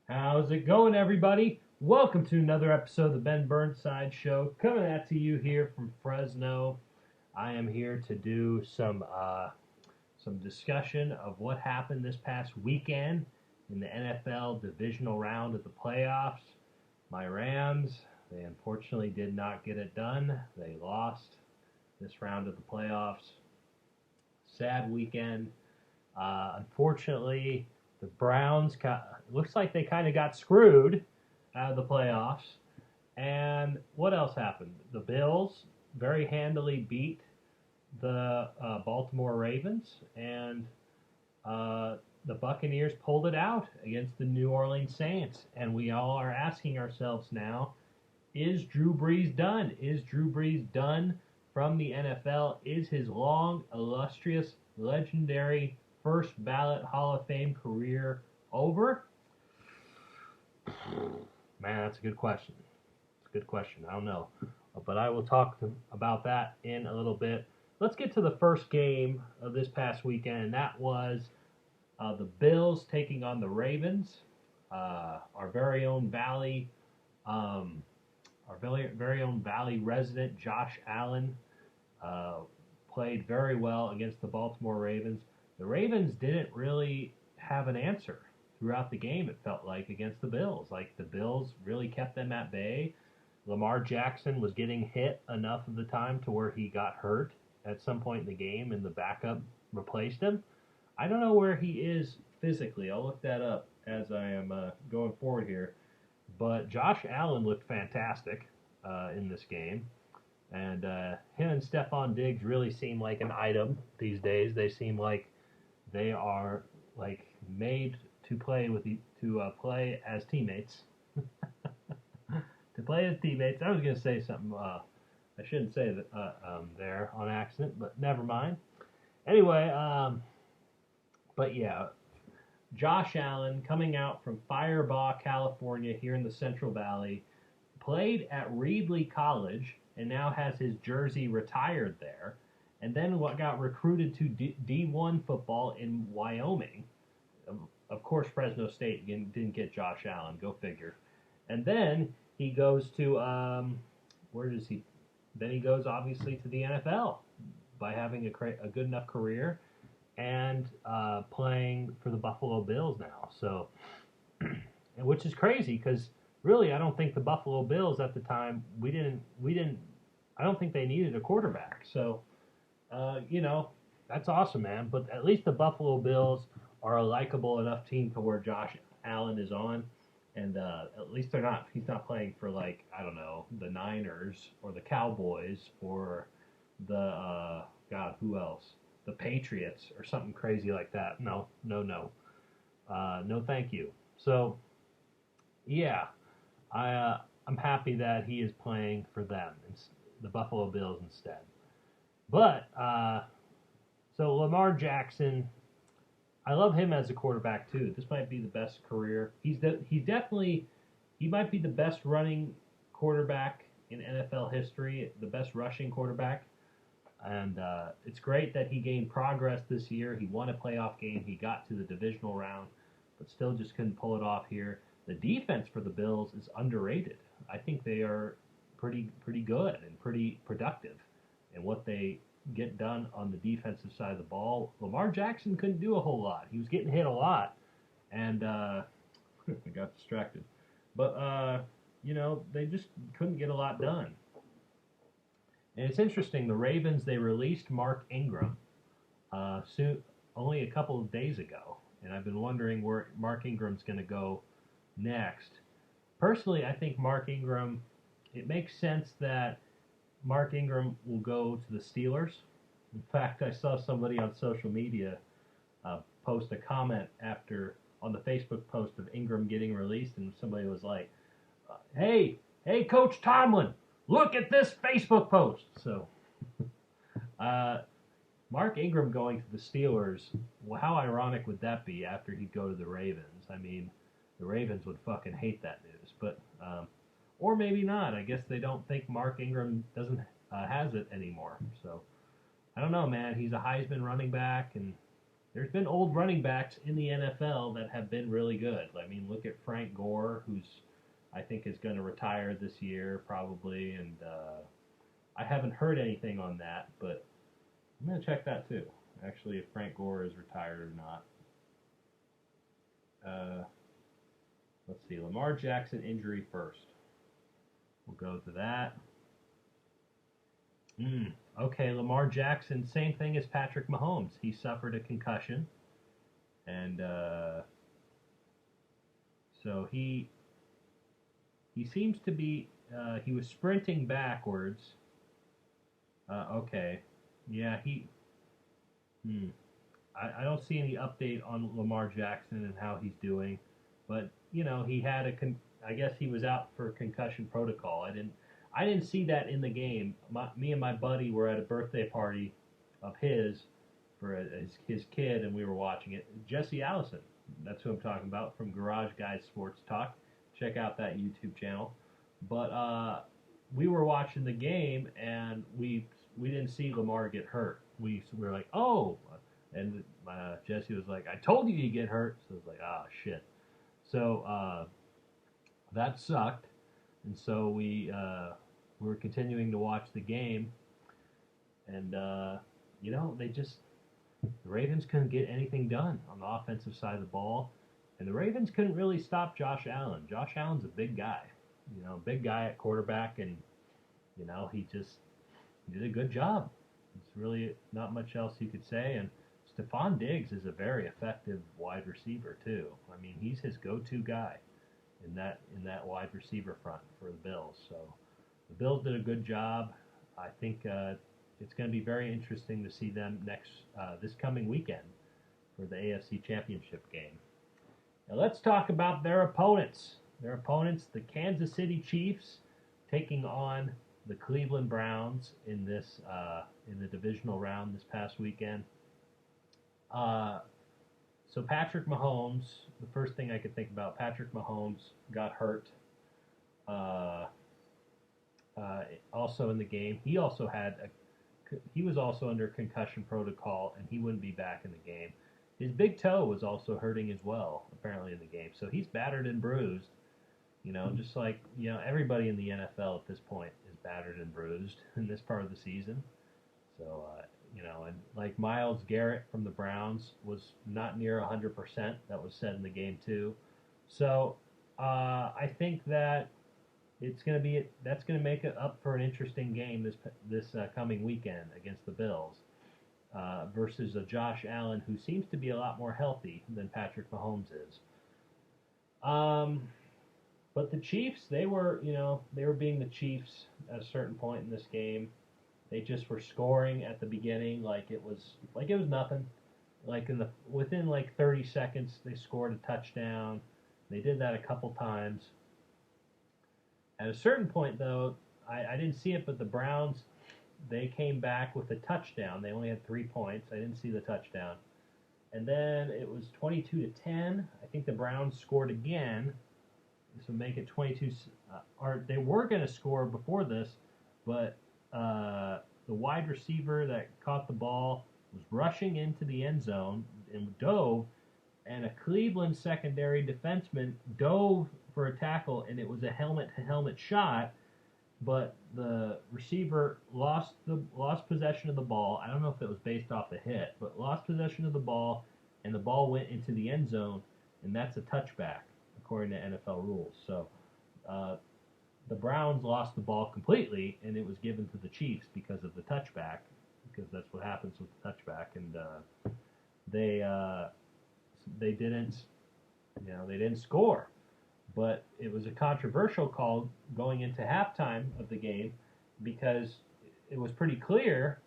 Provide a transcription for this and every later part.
How's it going, everybody? Welcome to another episode of the Ben Burnside Show, coming at to you here from Fresno. I am here to do some discussion of what happened this past weekend in the NFL divisional round of the playoffs. My Rams, they unfortunately did not get it done. They lost this round of the playoffs. Sad weekend. Unfortunately, the Browns looks like they kind of got screwed out of the playoffs. And what else happened? The Bills very handily beat the Baltimore Ravens, and the Buccaneers pulled it out against the New Orleans Saints. And we all are asking ourselves now, is Drew Brees done? Is Drew Brees done from the NFL? Is his long, illustrious, legendary first ballot Hall of Fame career over? Man, that's a good question. It's a good question. I don't know. But I will talk about that in a little bit. Let's get to the first game of this past weekend, and that was the Bills taking on the Ravens. Our very own Valley, our very own Valley resident Josh Allen played very well against the Baltimore Ravens. The Ravens didn't really have an answer throughout the game, it felt like, against the Bills. Like, the Bills really kept them at bay. Lamar Jackson was getting hit enough of the time to where he got hurt at some point in the game, and the backup replaced him. I don't know where he is physically. I'll look that up as I am going forward here. But Josh Allen looked fantastic in this game. And him and Stephon Diggs really seem like an item these days. They seem like they are like made to play play as teammates. To play as teammates. I was gonna say something. I shouldn't say that there on accident, but never mind. Anyway, but yeah, Josh Allen coming out from Firebaugh, California, here in the Central Valley, played at Reedley College and now has his jersey retired there. And then what got recruited to D1 football in Wyoming. Of course, Fresno State didn't get Josh Allen. Go figure. And then he goes to where does he? Then he goes obviously to the NFL by having a good enough career and playing for the Buffalo Bills now. So, which is crazy because really, I don't think the Buffalo Bills at the time I don't think they needed a quarterback. So, that's awesome, man. But at least the Buffalo Bills are a likable enough team to where Josh Allen is on, and at least he's not playing for, like, I don't know, the Niners or the Cowboys or the God, who else? The Patriots or something crazy like that. No, no, no, no, thank you. So, yeah. I'm happy that he is playing for them, the Buffalo Bills instead. But so Lamar Jackson, I love him as a quarterback too. This might be the best career. He might be the best running quarterback in NFL history, the best rushing quarterback. And it's great that he gained progress this year. He won a playoff game. He got to the divisional round, but still just couldn't pull it off here. The defense for the Bills is underrated. I think they are pretty good and pretty productive in what they get done on the defensive side of the ball. Lamar Jackson couldn't do a whole lot. He was getting hit a lot, and I got distracted. But they just couldn't get a lot done. And it's interesting. The Ravens, they released Mark Ingram only a couple of days ago, and I've been wondering where Mark Ingram's going to go next. Personally, I think Mark Ingram, it makes sense that Mark Ingram will go to the Steelers. In fact, I saw somebody on social media post a comment on the Facebook post of Ingram getting released, and somebody was like, hey, Coach Tomlin, look at this Facebook post. So, Mark Ingram going to the Steelers, well, how ironic would that be after he'd go to the Ravens? I mean, the Ravens would fucking hate that news, but or maybe not. I guess they don't think Mark Ingram doesn't has it anymore. So I don't know, man. He's a Heisman running back, and there's been old running backs in the NFL that have been really good. I mean, look at Frank Gore, who's I think is going to retire this year probably, and I haven't heard anything on that, but I'm going to check that too. Actually, if Frank Gore is retired or not. Let's see, Lamar Jackson injury first. We'll go to that. Okay, Lamar Jackson, same thing as Patrick Mahomes. He suffered a concussion, and so he seems to be. He was sprinting backwards. Okay, yeah, he. I don't see any update on Lamar Jackson and how he's doing, but he had I guess he was out for concussion protocol. I didn't see that in the game. Me and my buddy were at a birthday party of his for his kid, and we were watching it. Jesse Allison, that's who I'm talking about from Garage Guys Sports Talk. Check out that YouTube channel. But we were watching the game, and we didn't see Lamar get hurt. We were like, oh, and Jesse was like, I told you he'd get hurt. So I was like, ah, shit. So that sucked. And so we were continuing to watch the game. And, the Ravens couldn't get anything done on the offensive side of the ball. And the Ravens couldn't really stop Josh Allen. Josh Allen's a big guy. Big guy at quarterback. And, he did a good job. It's really not much else you could say. And Stephon Diggs is a very effective wide receiver too. I mean, he's his go-to guy in that wide receiver front for the Bills. So the Bills did a good job. I think it's going to be very interesting to see them this coming weekend for the AFC Championship game. Now let's talk about their opponents. Their opponents, the Kansas City Chiefs, taking on the Cleveland Browns in the divisional round this past weekend. So Patrick Mahomes, the first thing I could think about, Patrick Mahomes got hurt. Also in the game, he was also under concussion protocol, and he wouldn't be back in the game. His big toe was also hurting as well, apparently in the game. So he's battered and bruised. Just like everybody in the NFL at this point is battered and bruised in this part of the season. So and like Myles Garrett from the Browns was not near 100%. That was said in the game too. So I think that that's going to make it up for an interesting game this coming weekend against the Bills versus a Josh Allen who seems to be a lot more healthy than Patrick Mahomes is. But the Chiefs, they were being the Chiefs at a certain point in this game. They just were scoring at the beginning like it was nothing. Like within 30 seconds, they scored a touchdown. They did that a couple times. At a certain point, though, I didn't see it, but the Browns, they came back with a touchdown. They only had 3 points. I didn't see the touchdown. And then it was 22-10. I think the Browns scored again. So make it 22. They were going to score before this, but the wide receiver that caught the ball was rushing into the end zone and dove, and a Cleveland secondary defenseman dove for a tackle, and it was a helmet-to-helmet shot, but the receiver lost possession of the ball. I don't know if it was based off the hit, but lost possession of the ball, and the ball went into the end zone, and that's a touchback according to NFL rules. So the Browns lost the ball completely, and it was given to the Chiefs because of the touchback, because that's what happens with the touchback, and they didn't score. But it was a controversial call going into halftime of the game because it was pretty clear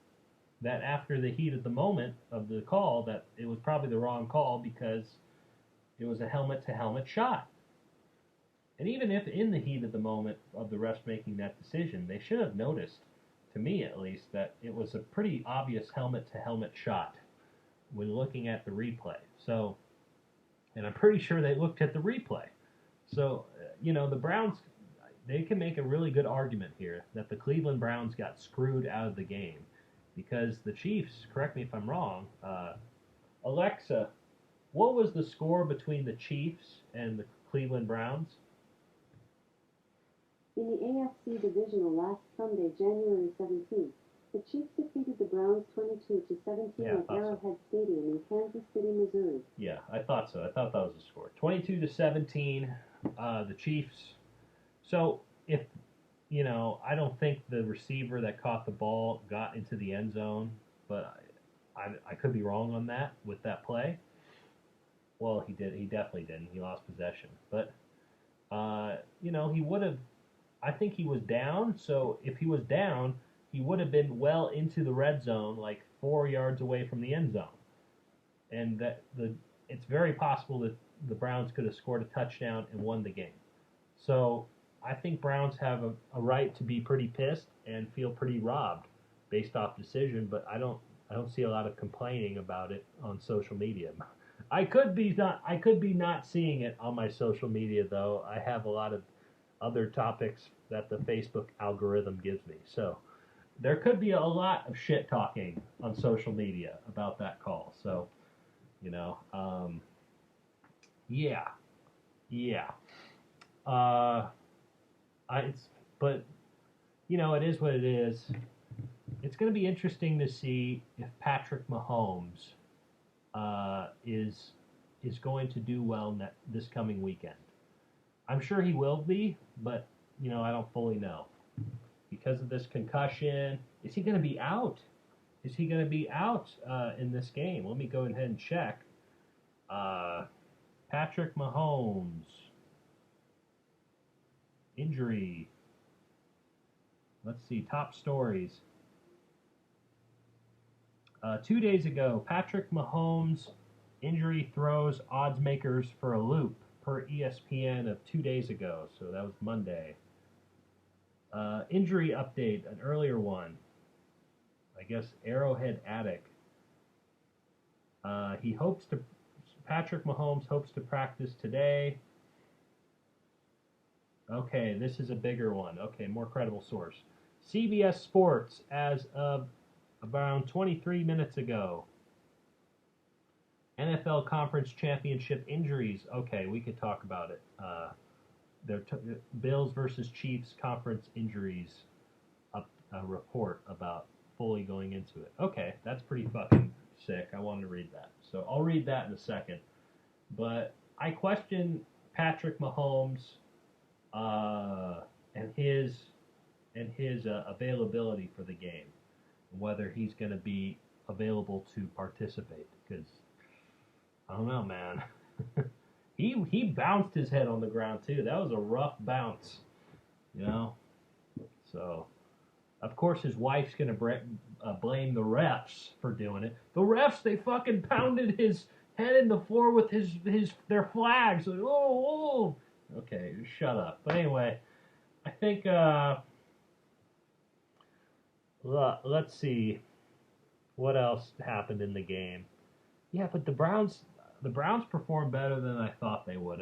that after the heat of the moment of the call that it was probably the wrong call because it was a helmet-to-helmet shot. And even if in the heat of the moment of the refs making that decision, they should have noticed, to me at least, that it was a pretty obvious helmet-to-helmet shot when looking at the replay. So, and I'm pretty sure they looked at the replay. So, the Browns, they can make a really good argument here that the Cleveland Browns got screwed out of the game because the Chiefs, correct me if I'm wrong, Alexa, what was the score between the Chiefs and the Cleveland Browns? In the AFC Divisional last Sunday, January 17th, the Chiefs defeated the Browns 22-17 Yeah, at Arrowhead Stadium in Kansas City, Missouri. Yeah, I thought so. I thought that was the score. 22-17, the Chiefs. So if I don't think the receiver that caught the ball got into the end zone, but I could be wrong on that with that play. Well, he did. He definitely didn't. He lost possession, but he would have. I think he was down. So if he was down, he would have been well into the red zone, like 4 yards away from the end zone, and it's very possible that the Browns could have scored a touchdown and won the game. So I think Browns have a right to be pretty pissed and feel pretty robbed based off decision, but I don't see a lot of complaining about it on social media. I could be not seeing it on my social media though. I have a lot of other topics that the Facebook algorithm gives me. So there could be a lot of shit talking on social media about that call. So, yeah, yeah. Uh, but it is what it is. It's going to be interesting to see if Patrick Mahomes is going to do well this coming weekend. I'm sure he will be, but I don't fully know because of this concussion. Is he going to be out? Is he going to be out in this game? Let me go ahead and check. Patrick Mahomes injury. Let's see, top stories. 2 days ago, Patrick Mahomes injury throws odds makers for a loop per ESPN of 2 days ago. So that was Monday. Injury update, an earlier one. I guess Arrowhead Attic. Patrick Mahomes hopes to practice today. Okay, this is a bigger one. Okay, more credible source. CBS Sports, as of around 23 minutes ago. NFL Conference Championship injuries. Okay, we could talk about it. Bills versus Chiefs conference injuries. A report about fully going into it. Okay, that's pretty fucking sick. I wanted to read that. So I'll read that in a second. But I question Patrick Mahomes and his availability for the game, whether he's going to be available to participate. Because I don't know, man. he bounced his head on the ground too. That was a rough bounce, So, of course, his wife's going to blame the refs for doing it. The refs, they fucking pounded his head in the floor with their flags. Like, oh. Okay, shut up. But anyway, I think let's see what else happened in the game. Yeah, but the Browns performed better than I thought they would.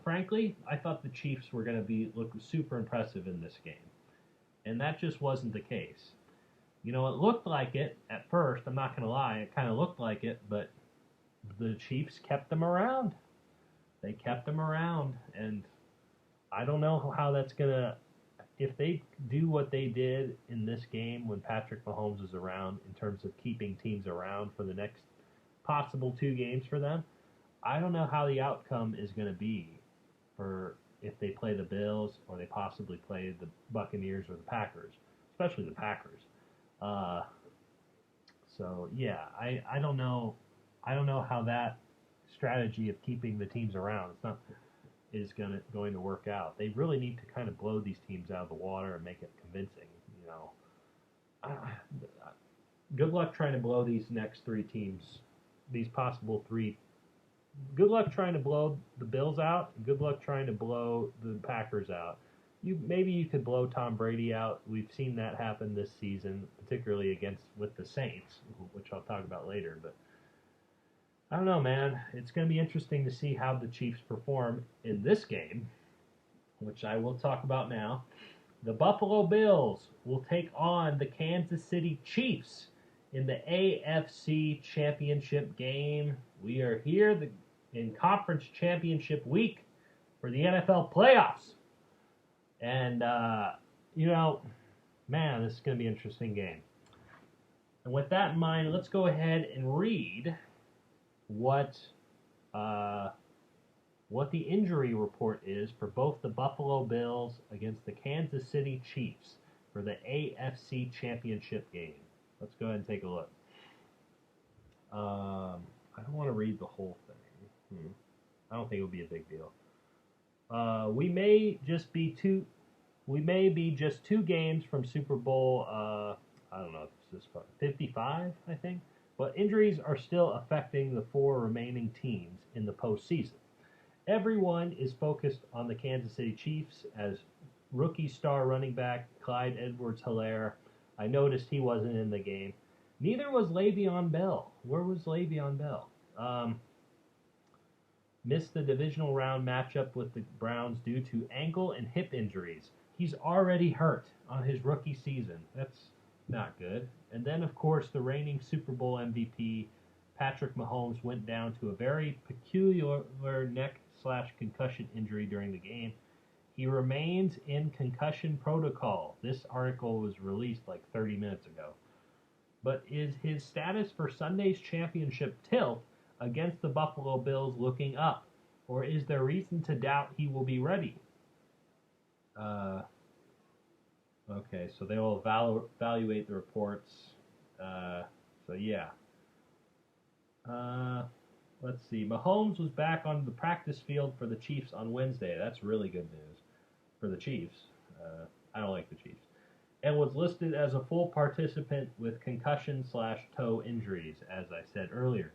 Frankly, I thought the Chiefs were going to look super impressive in this game, and that just wasn't the case. It looked like it at first. I'm not going to lie, it kind of looked like it, but the Chiefs kept them around. They kept them around, and I don't know how that's going to, if they do what they did in this game when Patrick Mahomes is around in terms of keeping teams around for the next possible 2 games for them, I don't know how the outcome is going to be for if they play the Bills or they possibly play the Buccaneers or the Packers, especially the Packers. So yeah, I don't know. I don't know how that strategy of keeping the teams around is going to work out. They really need to kind of blow these teams out of the water and make it convincing. Good luck trying to blow these next 3 teams, these possible 3. Good luck trying to blow the Bills out. Good luck trying to blow the Packers out. Maybe you could blow Tom Brady out. We've seen that happen this season, particularly with the Saints, which I'll talk about later. But I don't know, man. It's going to be interesting to see how the Chiefs perform in this game, which I will talk about now. The Buffalo Bills will take on the Kansas City Chiefs in the AFC Championship game. We are here in Conference Championship week for the NFL playoffs. And, man, this is going to be an interesting game. And with that in mind, let's go ahead and read what the injury report is for both the Buffalo Bills against the Kansas City Chiefs for the AFC Championship game. Let's go ahead and take a look. I don't want to read the whole thing. I don't think it'll be a big deal. We may be just two games from Super Bowl. I don't know if this is 55, I think. But injuries are still affecting the four remaining teams in the postseason. Everyone is focused on the Kansas City Chiefs as rookie star running back Clyde Edwards-Helaire. I noticed he wasn't in the game. Neither was Le'Veon Bell. Where was Le'Veon Bell? Missed the divisional round matchup with the Browns due to ankle and hip injuries. He's already hurt on his rookie season. That's not good. And then, of course, the reigning Super Bowl MVP, Patrick Mahomes, went down to a very peculiar neck/concussion injury during the game. He remains in concussion protocol. This article was released like 30 minutes ago. But is his status for Sunday's championship tilt against the Buffalo Bills looking up? Or is there reason to doubt he will be ready? Okay, so they will evaluate the reports. Let's see. Mahomes was back on the practice field for the Chiefs on Wednesday. That's really good news for the Chiefs. I don't like the Chiefs. And was listed as a full participant with concussion/toe injuries, as I said earlier.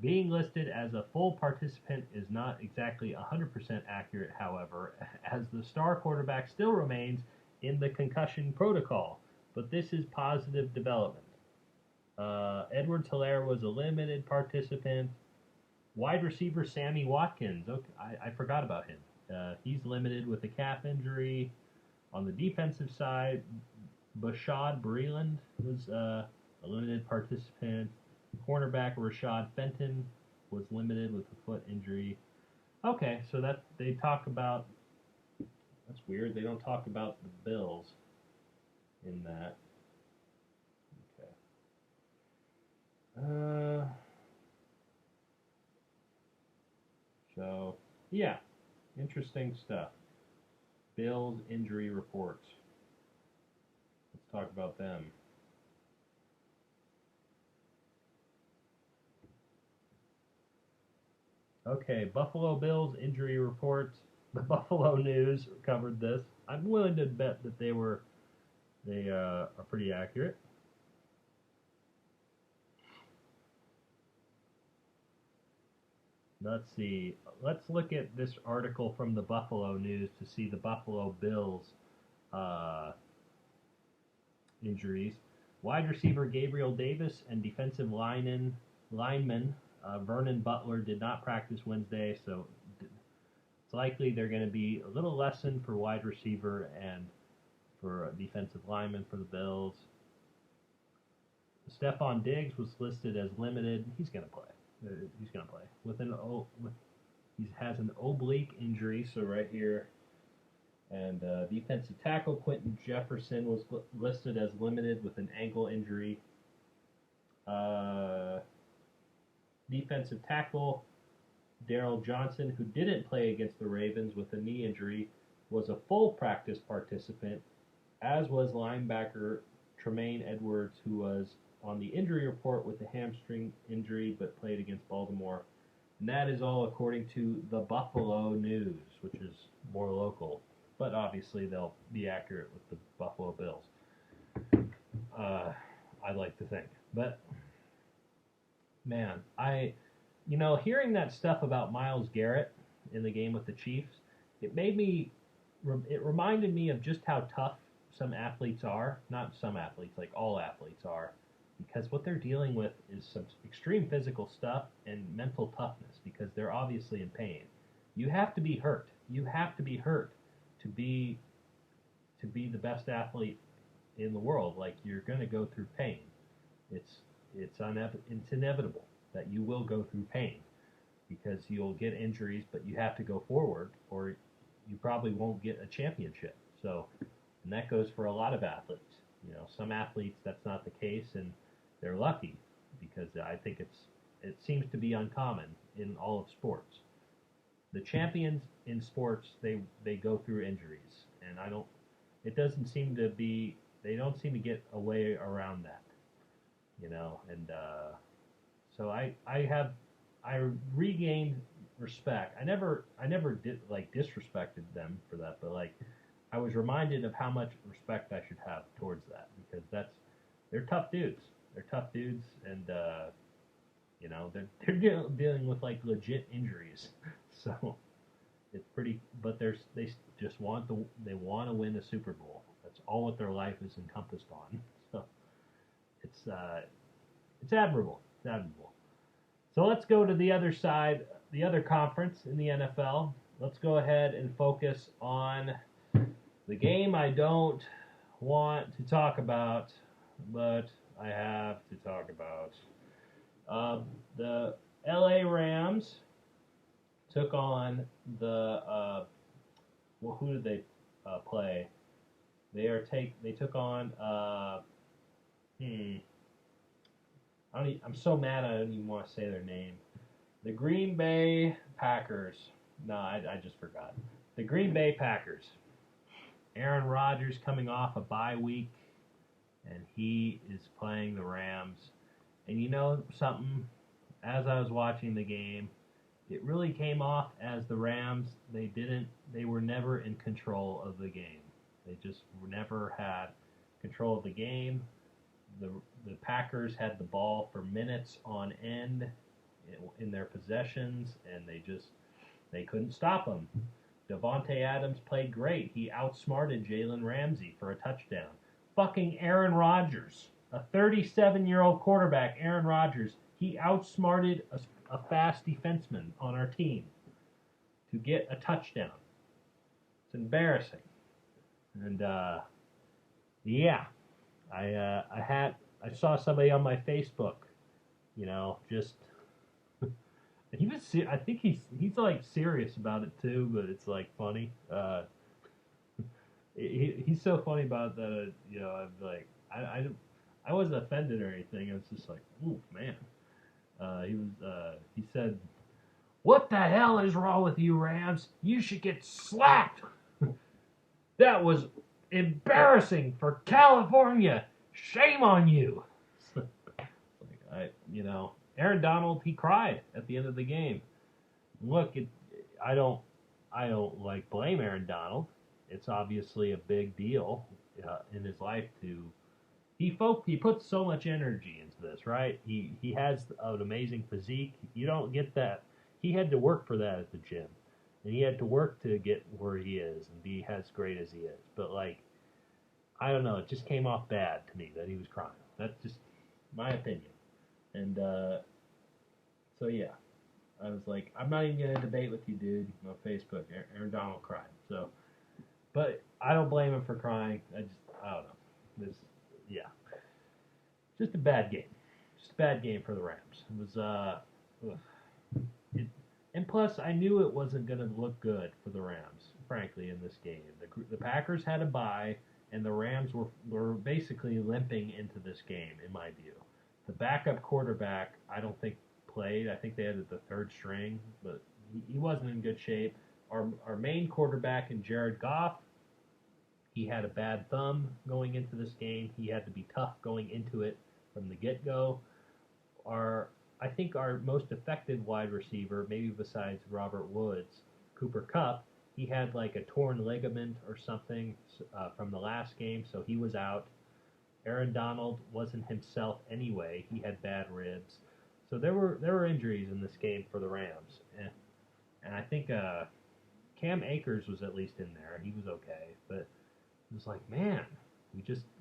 Being listed as a full participant is not exactly 100% accurate, however, as the star quarterback still remains in the concussion protocol, but this is positive development. Edwards-Helaire was a limited participant. Wide receiver Sammy Watkins, okay, I forgot about him. He's limited with a calf injury. On the defensive side, Bashad Breeland was a limited participant. Cornerback Rashad Fenton was limited with a foot injury. Okay, so that they talk about. That's weird. They don't talk about the Bills in that. Okay. So yeah, interesting stuff. Bills injury reports. Let's talk about them. Okay, Buffalo Bills injury reports. The Buffalo News covered this. I'm willing to bet that they are pretty accurate. Let's see. Let's look at this article from the Buffalo News to see the Buffalo Bills injuries. Wide receiver Gabriel Davis and defensive lineman Vernon Butler did not practice Wednesday, so it's likely they're going to be a little lessened for wide receiver and for defensive lineman for the Bills. Stephon Diggs was listed as limited. He's going to play. He's going to play. He has an oblique injury, so right here. And defensive tackle Quentin Jefferson was listed as limited with an ankle injury. Defensive tackle Daryl Johnson, who didn't play against the Ravens with a knee injury, was a full practice participant, as was linebacker Tremaine Edwards, who was on the injury report with a hamstring injury but played against Baltimore. And that is all according to the Buffalo News, which is more local. But obviously they'll be accurate with the Buffalo Bills. I'd like to think. But man, hearing that stuff about Myles Garrett in the game with the Chiefs, it reminded me of just how tough some athletes are. Not some athletes, like all athletes are, because what they're dealing with is some extreme physical stuff and mental toughness, because they're obviously in pain. You have to be hurt. You have to be hurt to be the best athlete in the world. Like, you're going to go through pain. It's it's inevitable that you will go through pain because you'll get injuries, but you have to go forward, or you probably won't get a championship. So, and that goes for a lot of athletes. Some athletes that's not the case, and they're lucky because I think it seems to be uncommon in all of sports. The champions in sports they go through injuries, and I don't. It doesn't seem to be. They don't seem to get a way around that. And so I regained respect. I never did like disrespected them for that, but like I was reminded of how much respect I should have towards that because they're tough dudes. They're tough dudes, and they're dealing with like legit injuries. So it's pretty. But they just they want to win a Super Bowl. That's all what their life is encompassed on. So it's admirable. It's admirable. So let's go to the other side, the other conference in the NFL. Let's go ahead and focus on the game I don't want to talk about, but I have to talk about. The LA Rams took on who did they play? They took on I'm so mad I don't even want to say their name. The Green Bay Packers. No, I just forgot. The Green Bay Packers. Aaron Rodgers coming off a bye week, and he is playing the Rams. And you know something? As I was watching the game, it really came off as the Rams. They were never in control of the game. They just never had control of the game. The Packers had the ball for minutes on end in their possessions, and they couldn't stop them. Devontae Adams played great. He outsmarted Jalen Ramsey for a touchdown. Fucking Aaron Rodgers, a 37-year-old quarterback, Aaron Rodgers, he outsmarted a fast defenseman on our team to get a touchdown. It's embarrassing. And yeah, I saw somebody on my Facebook, just I think he's like serious about it too, but it's like funny. He's so funny about that. I'm like I wasn't offended or anything. I was just like, ooh man. He said, "What the hell is wrong with you, Rams? You should get slapped. That was embarrassing for California. Shame on you." Aaron Donald, he cried at the end of the game. Look, I don't like blame Aaron Donald. It's obviously a big deal in his life to he puts so much energy into this, right? He has an amazing physique. You don't get that. He had to work for that at the gym, and he had to work to get where he is and be as great as he is. But like, I don't know. It just came off bad to me that he was crying. That's just my opinion. And so yeah, I was like, I'm not even gonna debate with you, dude, on Facebook. Aaron Donald cried. So, but I don't blame him for crying. I don't know. Yeah, just a bad game. Just a bad game for the Rams. It was and plus I knew it wasn't gonna look good for the Rams, frankly, in this game. The Packers had a bye, and the Rams were basically limping into this game, in my view. The backup quarterback, I don't think played. I think they had the third string, but he wasn't in good shape. Our main quarterback in Jared Goff, he had a bad thumb going into this game. He had to be tough going into it from the get-go. I think our most effective wide receiver, maybe besides Robert Woods, Cooper Kupp, he had like a torn ligament or something from the last game, so he was out. Aaron Donald wasn't himself anyway. He had bad ribs. So there were injuries in this game for the Rams. And I think Cam Akers was at least in there. He was okay. But it was like, man,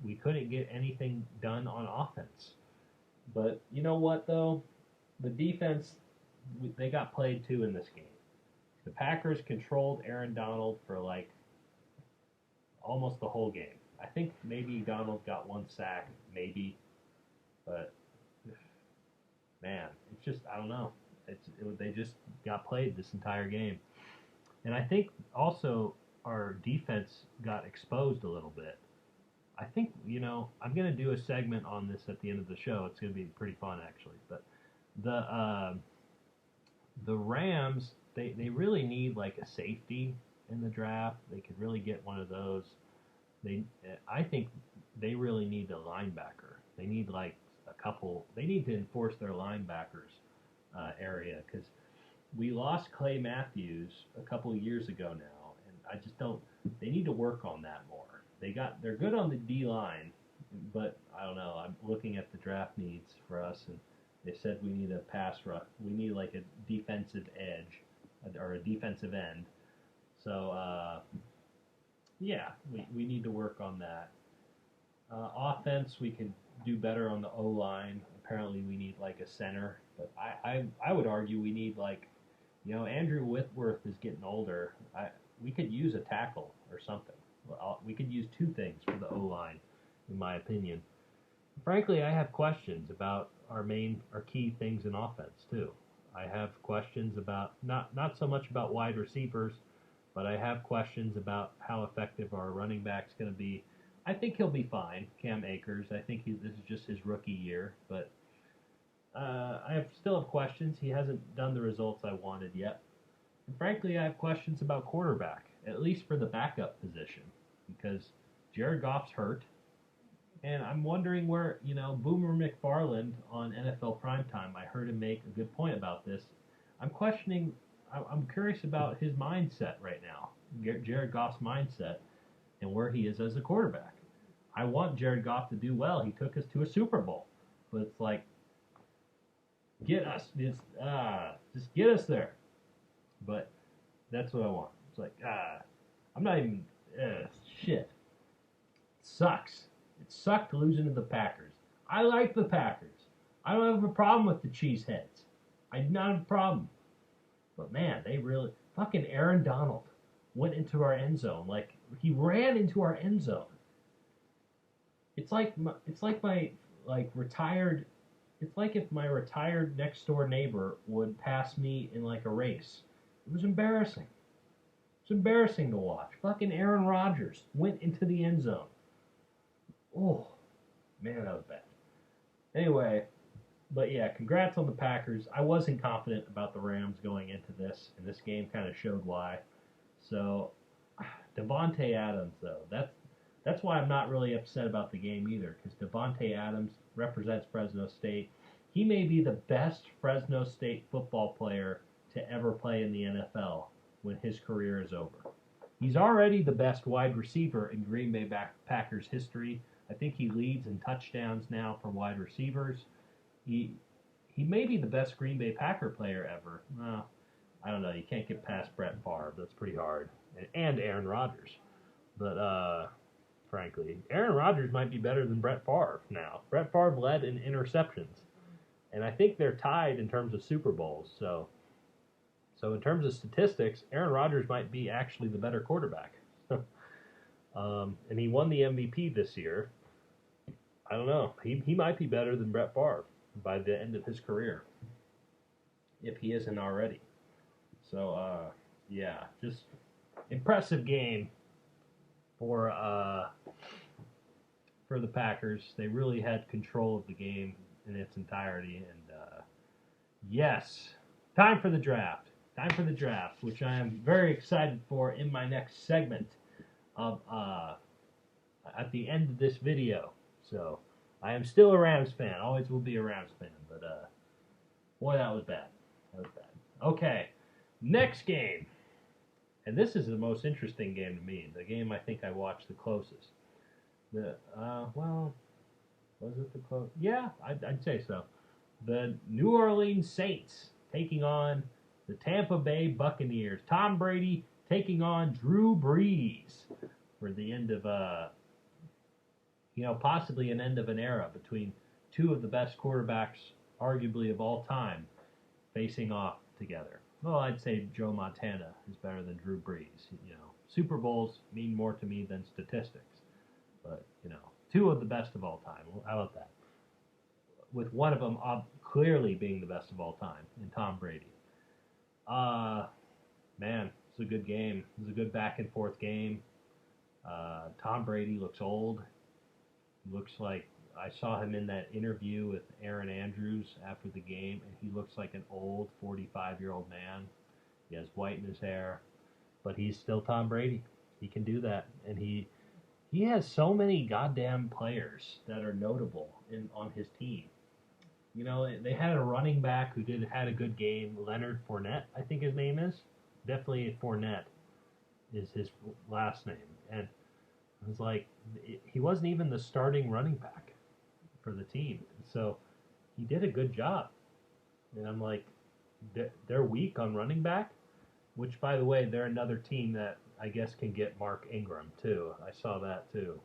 we couldn't get anything done on offense. But you know what, though? The defense, they got played too in this game. The Packers controlled Aaron Donald for like almost the whole game. I think maybe Donald got one sack, maybe, but man, it's just I don't know. They just got played this entire game, and I think also our defense got exposed a little bit. I think I'm gonna do a segment on this at the end of the show. It's gonna be pretty fun actually, but the the Rams they really need like a safety in the draft. They could really get one of those. They I think they really need a linebacker. They need like a couple. They need to enforce their linebackers area because we lost Clay Matthews a couple of years ago now, and I just don't. They need to work on that more. They're good on the D line, but I don't know. I'm looking at the draft needs for us, and they said we need a pass rush. We need like a defensive edge or a defensive end. So yeah, we need to work on that. Offense, we could do better on the O line. Apparently, we need like a center, but I would argue we need like Andrew Whitworth is getting older. We could use a tackle or something. We could use two things for the O line, in my opinion. Frankly, I have questions about our key things in offense too. I have questions about not so much about wide receivers, but I have questions about how effective our running back's going to be. I think he'll be fine, Cam Akers. I think this is just his rookie year, but still have questions. He hasn't done the results I wanted yet. And frankly, I have questions about quarterback, at least for the backup position, because Jared Goff's hurt, and I'm wondering where, Boomer McFarland on NFL Primetime, I heard him make a good point about this. I'm curious about his mindset right now, Jared Goff's mindset, and where he is as a quarterback. I want Jared Goff to do well. He took us to a Super Bowl, but it's like, just get us there. But that's what I want. It's like, I'm not even, shit. It sucks. It sucked losing to the Packers. I like the Packers. I don't have a problem with the Cheeseheads. I do not have a problem. But man, they really, fucking Aaron Donald went into our end zone. Like, he ran into our end zone. It's like if my retired next door neighbor would pass me in like a race. It was embarrassing. It's embarrassing to watch. Fucking Aaron Rodgers went into the end zone. Oh, man, that was bad. Anyway, but yeah, congrats on the Packers. I wasn't confident about the Rams going into this, and this game kind of showed why. So, Devontae Adams, though, that's why I'm not really upset about the game either, because Devontae Adams represents Fresno State. He may be the best Fresno State football player to ever play in the NFL when his career is over. He's already the best wide receiver in Green Bay Packers history. I think he leads in touchdowns now for wide receivers. He may be the best Green Bay Packer player ever. Well, I don't know. You can't get past Brett Favre. That's pretty hard. And Aaron Rodgers. But frankly, Aaron Rodgers might be better than Brett Favre now. Brett Favre led in interceptions. And I think they're tied in terms of Super Bowls. So in terms of statistics, Aaron Rodgers might be actually the better quarterback. And he won the MVP this year. I don't know. He might be better than Brett Favre by the end of his career, if he isn't already. So, yeah, just impressive game for the Packers. They really had control of the game in its entirety. And, yes, time for the draft. Time for the draft, which I am very excited for in my next segment of at the end of this video. So I am still a Rams fan. Always will be a Rams fan. But boy, that was bad. That was bad. Okay, next game. And this is the most interesting game to me. The game I think I watched the closest. Was it the close? Yeah, I'd say so. The New Orleans Saints taking on the Tampa Bay Buccaneers. Tom Brady taking on Drew Brees for the end of possibly an end of an era between two of the best quarterbacks, arguably of all time, facing off together. Well, I'd say Joe Montana is better than Drew Brees. Super Bowls mean more to me than statistics, but two of the best of all time. How about that? with one of them clearly being the best of all time in Tom Brady. Uh, Man, it's a good game. It was a good back and forth game. Tom Brady looks old. Looks like I saw him in that interview with Aaron Andrews after the game, and he looks like an old 45-year-old man. He has white in his hair, but he's still Tom Brady. He can do that, and he has so many goddamn players that are notable on his team. You know, they had a running back who had a good game, Leonard Fournette, I think his name is. Definitely Fournette is his last name, and it was like he wasn't even the starting running back for the team, so he did a good job. And I'm like, they're weak on running back, which by the way, they're another team that I guess can get Mark Ingram too. I saw that too.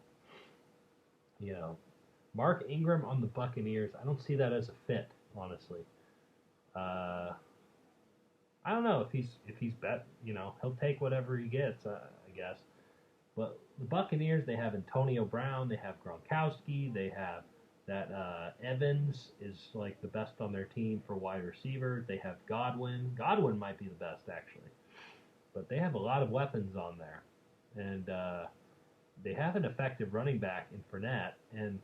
You know, Mark Ingram on the Buccaneers, I don't see that as a fit, honestly. Uh, I don't know if he's bet. You know, he'll take whatever he gets, I guess. But the Buccaneers, they have Antonio Brown, they have Gronkowski, they have that Evans is like the best on their team for wide receiver. They have Godwin. Godwin might be the best actually, but they have a lot of weapons on there, and they have an effective running back in Fournette, and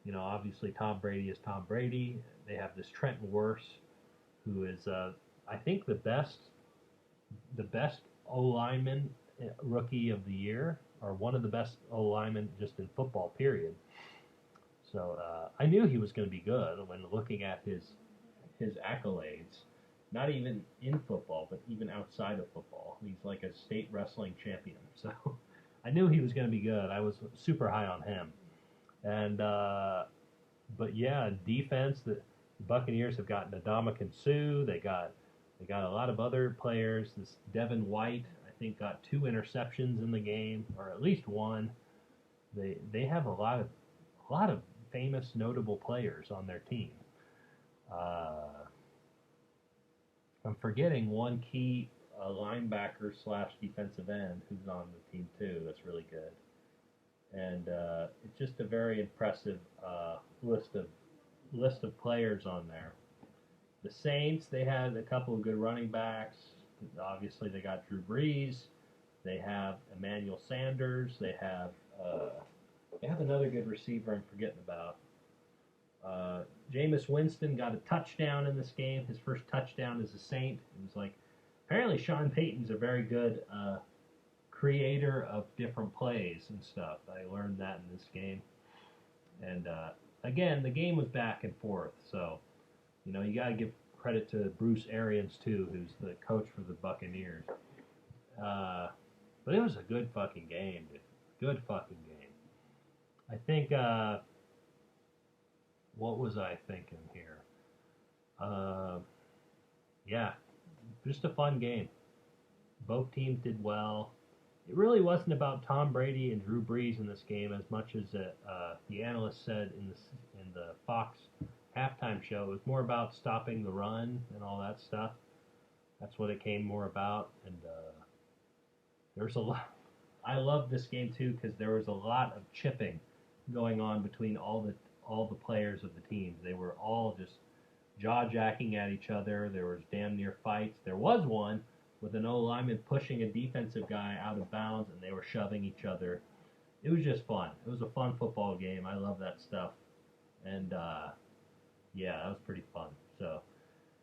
you know obviously Tom Brady is Tom Brady. They have this Trenton Wirfs, who is I think the best O lineman rookie of the year, or one of the best O linemen just in football. Period. So I knew he was going to be good when looking at his accolades. Not even in football, but even outside of football. He's like a state wrestling champion. So I knew he was going to be good. I was super high on him. And but yeah, defense. The Buccaneers have gotten Ndamukong Suh. They got a lot of other players. This Devin White, I think, got 2 interceptions in the game, or at least one. They have a lot of famous, notable players on their team. I'm forgetting one key linebacker slash defensive end who's on the team too. That's really good, and it's just a very impressive list of players on there. The Saints, they had a couple of good running backs. Obviously, they got Drew Brees. They have Emmanuel Sanders. They have another good receiver I'm forgetting about. Jameis Winston got a touchdown in this game. His first touchdown as a Saint. It was like, apparently Sean Payton's a very good creator of different plays and stuff. I learned that in this game. And again, the game was back and forth. So, you know, you got to give credit to Bruce Arians, too, who's the coach for the Buccaneers. But it was a good fucking game, dude. Good fucking game. I think, what was I thinking here? Yeah, just a fun game. Both teams did well. It really wasn't about Tom Brady and Drew Brees in this game as much as the analyst said in the Fox halftime show. It was more about stopping the run and all that stuff. That's what it came more about. And there's a lot. I love this game too because there was a lot of chipping going on between all the players of the teams. They were all just jaw-jacking at each other. There was damn near fights. There was one with an O lineman pushing a defensive guy out of bounds, and they were shoving each other. It was just fun. It was a fun football game. I love that stuff. And, yeah, that was pretty fun. So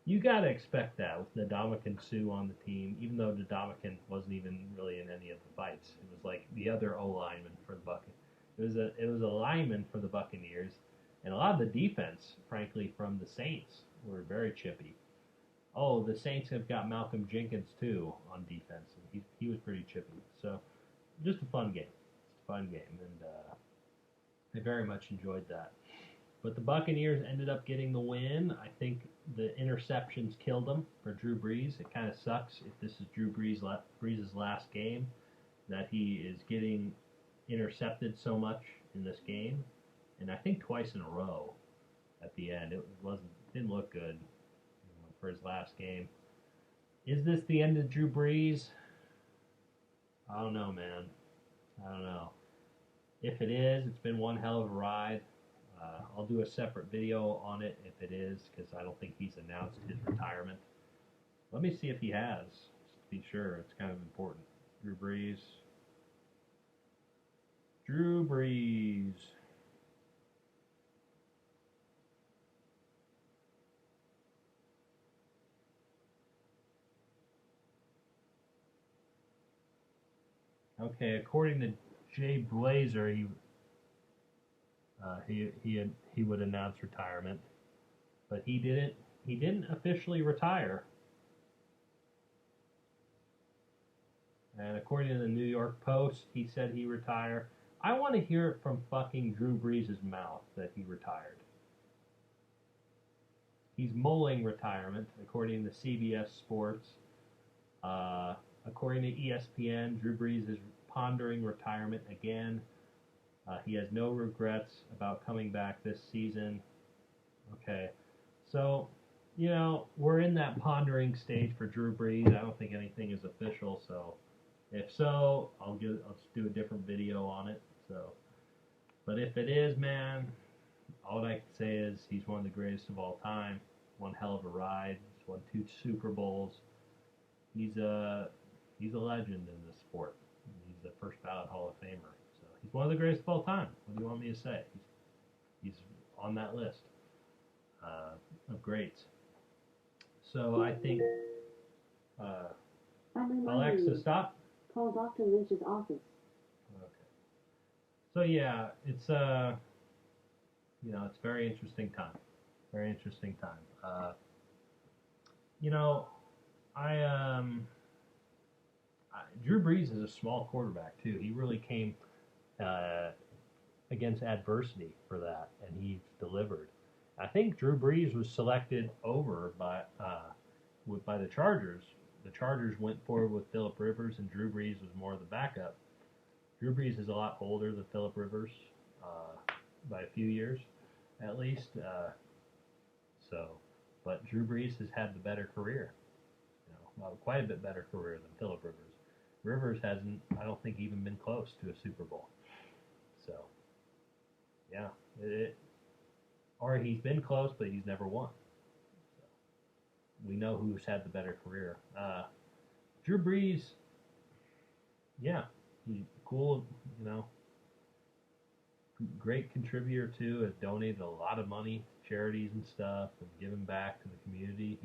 you got to expect that with Ndamukong Suh on the team, even though Ndamukong wasn't even really in any of the fights. It was like the other O lineman for the Buccaneers. It was a lineman for the Buccaneers, and a lot of the defense, frankly, from the Saints were very chippy. Oh, the Saints have got Malcolm Jenkins too on defense, and he was pretty chippy. So, just a fun game. It's a fun game, and I very much enjoyed that. But the Buccaneers ended up getting the win. I think the interceptions killed them for Drew Brees. It kind of sucks if this is Drew Brees' last game that he is getting intercepted so much in this game, and I think twice in a row at the end. It didn't look good for his last game. Is this the end of Drew Brees? I don't know, man. I don't know. If it is, it's been one hell of a ride. I'll do a separate video on it if it is, because I don't think he's announced his retirement. Let me see if he has, just to be sure. It's kind of important. Drew Brees. Drew Brees. Okay, according to Jay Blazer, he would announce retirement, but he didn't. He didn't officially retire. And according to the New York Post, he said he retired. I want to hear it from fucking Drew Brees' mouth that he retired. He's mulling retirement, according to CBS Sports. According to ESPN, Drew Brees is pondering retirement again. He has no regrets about coming back this season. Okay, so, you know, we're in that pondering stage for Drew Brees. I don't think anything is official, so if so, I'll just do a different video on it. So, but if it is, man, all I can say is he's one of the greatest of all time. One hell of a ride. He's won 2 Super Bowls. He's a legend in this sport. He's a first ballot Hall of Famer. So he's one of the greatest of all time. What do you want me to say? He's on that list of greats. So I think Alexa, stop. Call Dr. Lynch's office. Okay. So yeah, it's you know, it's a very interesting time. Very interesting time. You know, Drew Brees is a small quarterback too. He really came against adversity for that, and he delivered. I think Drew Brees was selected over by the Chargers. The Chargers went forward with Phillip Rivers, and Drew Brees was more of the backup. Drew Brees is a lot older than Phillip Rivers by a few years, at least. But Drew Brees has had the better career. Quite a bit better career than Phillip Rivers. Rivers hasn't, I don't think, even been close to a Super Bowl. So, yeah, or he's been close, but he's never won. So, we know who's had the better career. Drew Brees, yeah, he's cool, you know, great contributor too. Has donated a lot of money to charities and stuff, and given back to the community.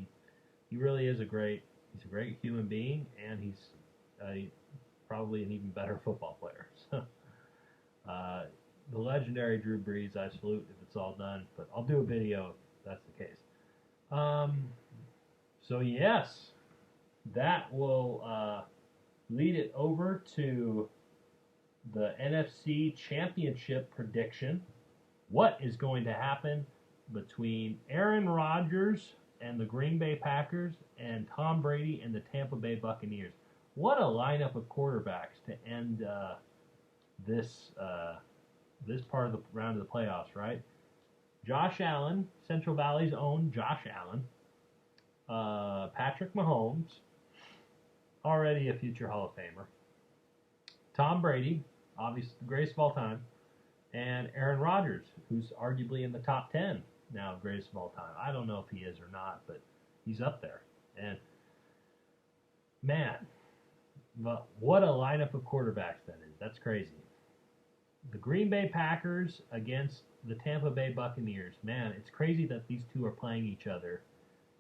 He really is he's a great human being, and he's probably an even better football player. So, the legendary Drew Brees, I salute if it's all done, but I'll do a video if that's the case. So yes, that will lead it over to the NFC Championship prediction. What is going to happen between Aaron Rodgers and the Green Bay Packers and Tom Brady and the Tampa Bay Buccaneers? What a lineup of quarterbacks to end this part of the round of the playoffs, right? Josh Allen, Central Valley's own Josh Allen, Patrick Mahomes, already a future Hall of Famer, Tom Brady, obviously the greatest of all time, and Aaron Rodgers, who's arguably in the top 10 now, greatest of all time. I don't know if he is or not, but he's up there. And man, but what a lineup of quarterbacks that is. That's crazy. The Green Bay Packers against the Tampa Bay Buccaneers. Man, it's crazy that these two are playing each other,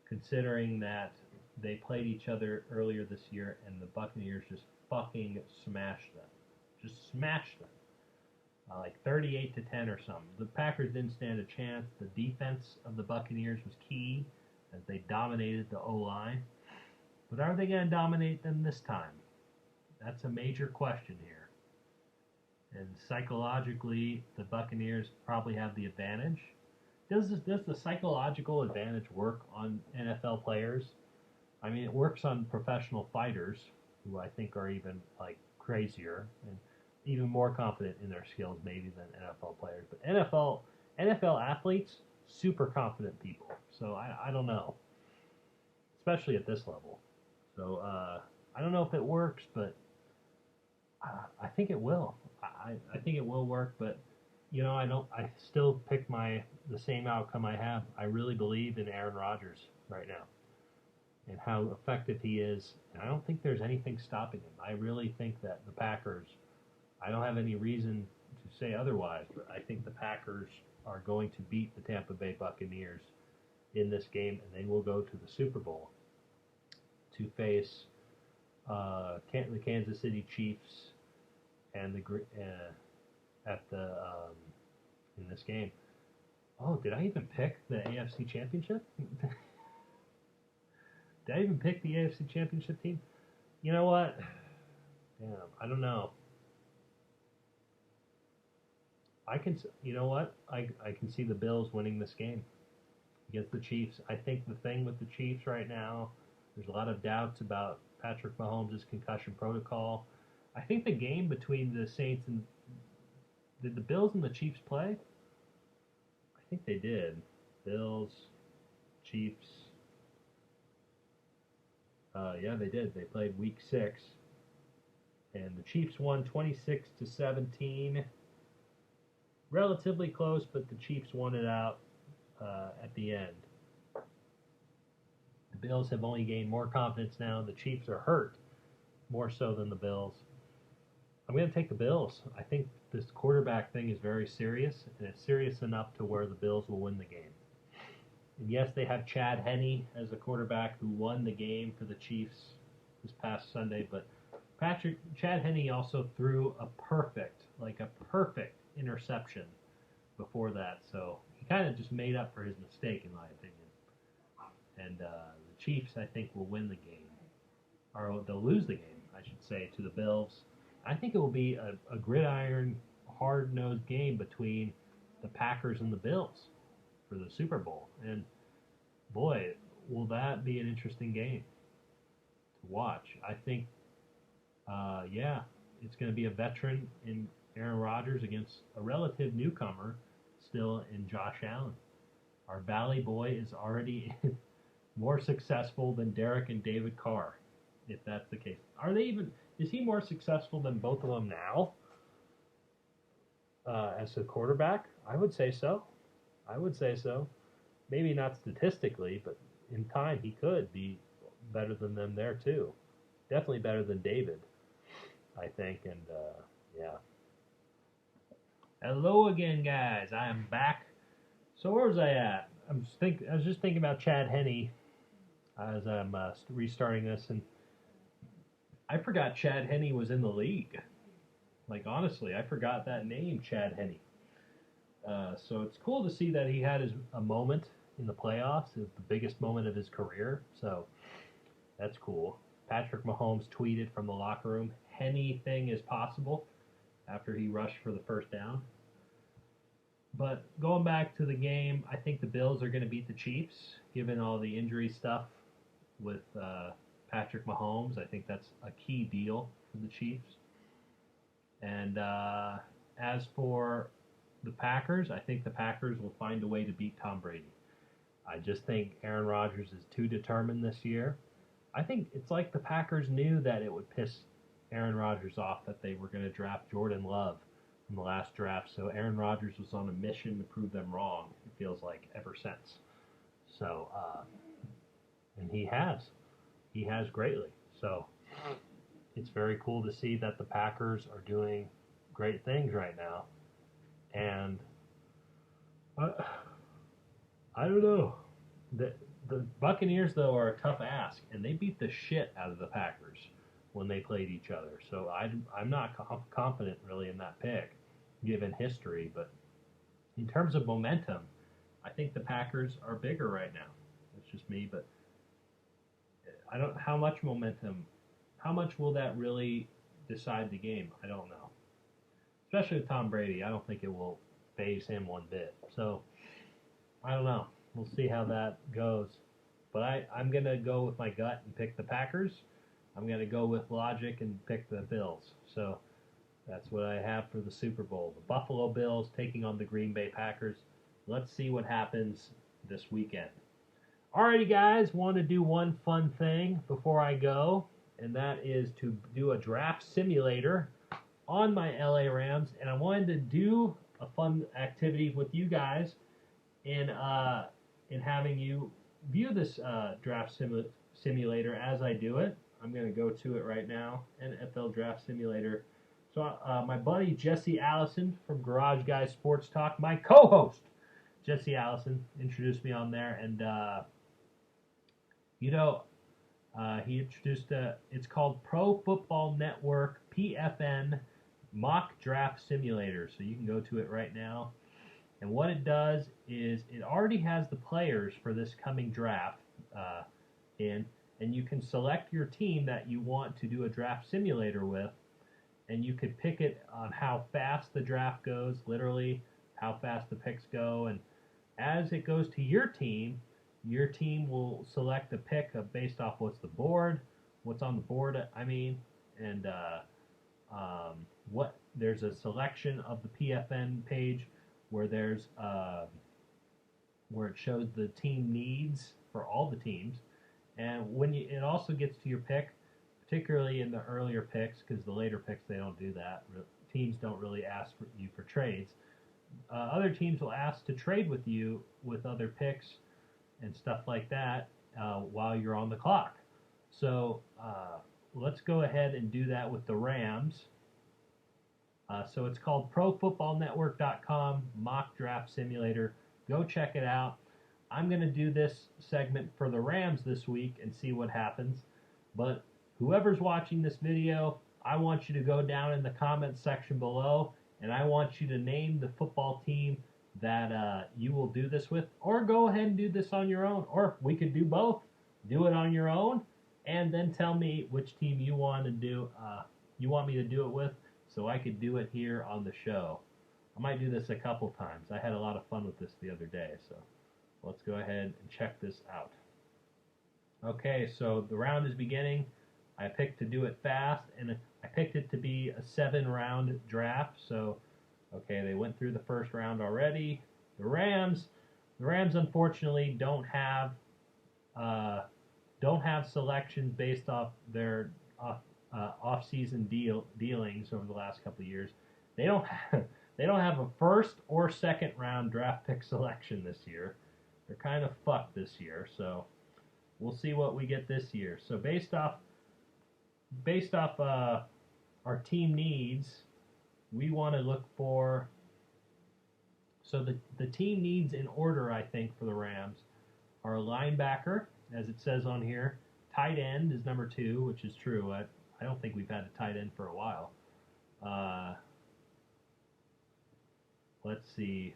considering that they played each other earlier this year and the Buccaneers just fucking smashed them. Just smashed them. Like 38-10 or something. The Packers didn't stand a chance. The defense of the Buccaneers was key as they dominated the O-line. But are they going to dominate them this time? That's a major question here. And psychologically, the Buccaneers probably have the advantage. Does the psychological advantage work on NFL players? I mean, it works on professional fighters, who I think are even like crazier and even more confident in their skills maybe than NFL players. But NFL athletes, super confident people. So I don't know, especially at this level. So I don't know if it works, but I think it will. I think it will work, but I still pick the same outcome I have. I really believe in Aaron Rodgers right now and how effective he is. And I don't think there's anything stopping him. I really think that the Packers, I don't have any reason to say otherwise, but I think the Packers are going to beat the Tampa Bay Buccaneers in this game, and they will go to the Super Bowl to face the Kansas City Chiefs and at the in this game. Oh, did I even pick the AFC Championship? Did I even pick the AFC Championship team? You know what? Damn, I don't know. You know what? I can see the Bills winning this game against the Chiefs. I think the thing with the Chiefs right now, there's a lot of doubts about Patrick Mahomes' concussion protocol. I think the game between the Saints and did the Bills and the Chiefs play? I think they did. Bills, Chiefs. Yeah, they did. They played Week 6, and the Chiefs won 26-17. Relatively close, but the Chiefs won it out at the end. The Bills have only gained more confidence now. The Chiefs are hurt more so than the Bills. I'm going to take the Bills. I think this quarterback thing is very serious, and it's serious enough to where the Bills will win the game. And yes, they have Chad Henne as a quarterback who won the game for the Chiefs this past Sunday, but Chad Henne also threw a perfect interception before that, so he kind of just made up for his mistake, in my opinion. And the Chiefs, I think, will win the game, or they'll lose the game, I should say, to the Bills. I think it will be a gridiron, hard-nosed game between the Packers and the Bills for the Super Bowl. And boy, will that be an interesting game to watch. I think, it's going to be a veteran in Aaron Rodgers against a relative newcomer still in Josh Allen. Our Valley boy is already more successful than Derek and David Carr, if that's the case. Is he more successful than both of them now as a quarterback? I would say so. Maybe not statistically, but in time he could be better than them there too. Definitely better than David, I think. And yeah. Hello again, guys. I am back. So where was I at? I was just thinking about Chad Henne as I'm restarting this, and I forgot Chad Henne was in the league. Like, honestly, I forgot that name, Chad Henne. So it's cool to see that he had a moment in the playoffs. It was the biggest moment of his career. So that's cool. Patrick Mahomes tweeted from the locker room, anything is possible, after he rushed for the first down. But going back to the game, I think the Bills are going to beat the Chiefs, given all the injury stuff with Patrick Mahomes. I think that's a key deal for the Chiefs. And as for the Packers, I think the Packers will find a way to beat Tom Brady. I just think Aaron Rodgers is too determined this year. I think it's like the Packers knew that it would piss Aaron Rodgers off that they were going to draft Jordan Love in the last draft. So Aaron Rodgers was on a mission to prove them wrong, it feels like, ever since. So, and he has. He has greatly. So it's very cool to see that the Packers are doing great things right now. And I don't know. The Buccaneers, though, are a tough ask, and they beat the shit out of the Packers when they played each other. So I'm not confident really in that pick, given history. But in terms of momentum, I think the Packers are bigger right now. It's just me, but I don't. How much momentum? How much will that really decide the game? I don't know. Especially with Tom Brady, I don't think it will phase him one bit. So I don't know. We'll see how that goes. But I'm going to go with my gut and pick the Packers. I'm going to go with logic and pick the Bills. So that's what I have for the Super Bowl. The Buffalo Bills taking on the Green Bay Packers. Let's see what happens this weekend. Alrighty, guys. Want to do one fun thing before I go, and that is to do a draft simulator on my LA Rams. And I wanted to do a fun activity with you guys in having you view this simulator as I do it. I'm going to go to it right now, NFL Draft Simulator. So my buddy Jesse Allison from Garage Guys Sports Talk, my co-host Jesse Allison, introduced me on there, and he introduced it's called Pro Football Network PFN Mock Draft Simulator. So you can go to it right now. And what it does is it already has the players for this coming draft in, and you can select your team that you want to do a draft simulator with, and you could pick it on how fast the draft goes, literally how fast the picks go, and as it goes to your team will select a pick based off what's on the board, and there's a selection of the PFN page where where it shows the team needs for all the teams, and it also gets to your pick, particularly in the earlier picks, because the later picks they don't do that. Teams don't really ask you for trades. Other teams will ask to trade with you with other picks and stuff like that while you're on the clock. So let's go ahead and do that with the Rams. So it's called ProFootballNetwork.com Mock Draft Simulator. Go check it out. I'm going to do this segment for the Rams this week and see what happens. But whoever's watching this video, I want you to go down in the comments section below, and I want you to name the football team that you will do this with, or go ahead and do this on your own, or we could do both. Do it on your own, and then tell me which team you want me to do it with, so I could do it here on the show. I might do this a couple times. I had a lot of fun with this the other day, so let's go ahead and check this out. Okay, so the round is beginning. I picked to do it fast, and I picked it to be a 7-round draft. So, okay, they went through the first round already. The Rams unfortunately don't have selections based off their off-season dealings over the last couple of years. They don't have a first or second round draft pick selection this year. They're kind of fucked this year. So we'll see what we get this year. So based off our team needs, we want to look for. So the team needs in order, I think, for the Rams are a linebacker, as it says on here. Tight end is number 2, which is true. I don't think we've had a tight end for a while. Let's see.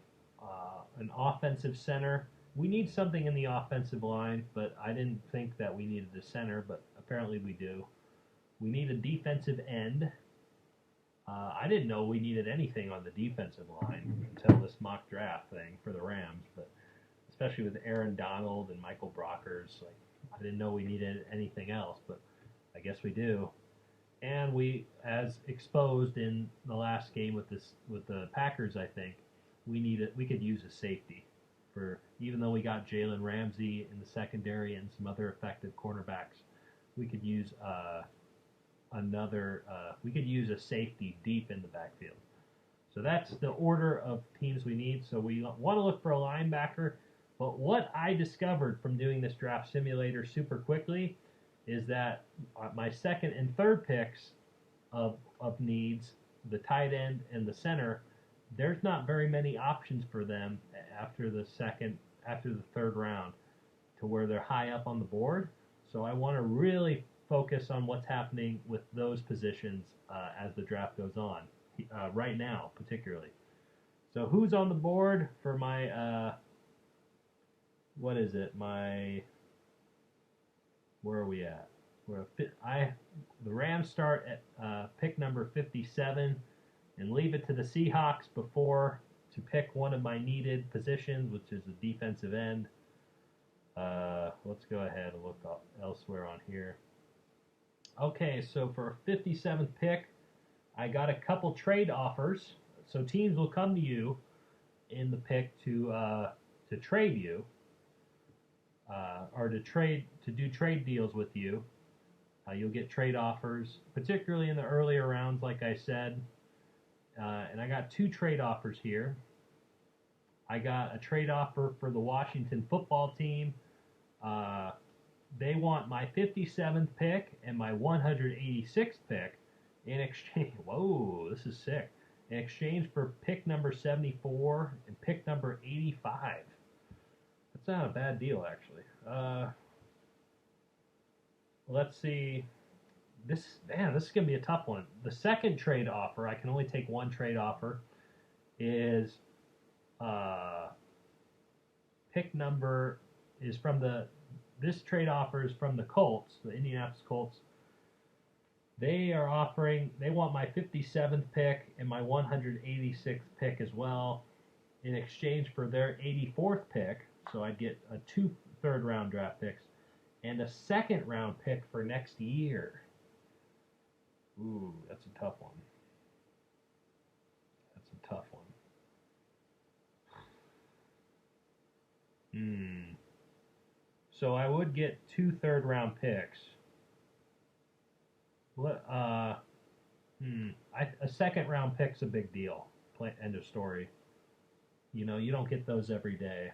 An offensive center. We need something in the offensive line, but I didn't think that we needed a center, but apparently we do. We need a defensive end. I didn't know we needed anything on the defensive line until this mock draft thing for the Rams, but especially with Aaron Donald and Michael Brockers, I didn't know we needed anything else, but I guess we do. And we, as exposed in the last game with the Packers, I think we could use a safety for, even though we got Jalen Ramsey in the secondary and some other effective cornerbacks, we could use we could use a safety deep in the backfield. So that's the order of teams we need. So we want to look for a linebacker. But what I discovered from doing this draft simulator super quickly is that my second and third picks of needs, the tight end and the center, there's not very many options for them after the third round to where they're high up on the board. So I want to really focus on what's happening with those positions as the draft goes on, right now particularly. So who's on the board for my, where are we at? The Rams start at pick number 57 and leave it to the Seahawks to pick one of my needed positions, which is a defensive end. Let's go ahead and look elsewhere on here. Okay, so for a 57th pick, I got a couple trade offers. So teams will come to you in the pick to trade you, or to do trade deals with you. You'll get trade offers, particularly in the earlier rounds, like I said. And I got two trade offers here. I got a trade offer for the Washington football team. Uh, they want my 57th pick and my 186th pick in exchange. Whoa, this is sick. In exchange for pick number 74 and pick number 85. That's not a bad deal, actually. Let's see. This is gonna be a tough one. The second trade offer, I can only take one trade offer, is uh, pick number is from the this trade offer is from the Colts, the Indianapolis Colts. They want my 57th pick and my 186th pick as well in exchange for their 84th pick. So I'd get two third-round draft picks and a second-round pick for next year. Ooh, that's a tough one. That's a tough one. So I would get two third-round picks. A second-round pick's a big deal. End of story. You know, you don't get those every day.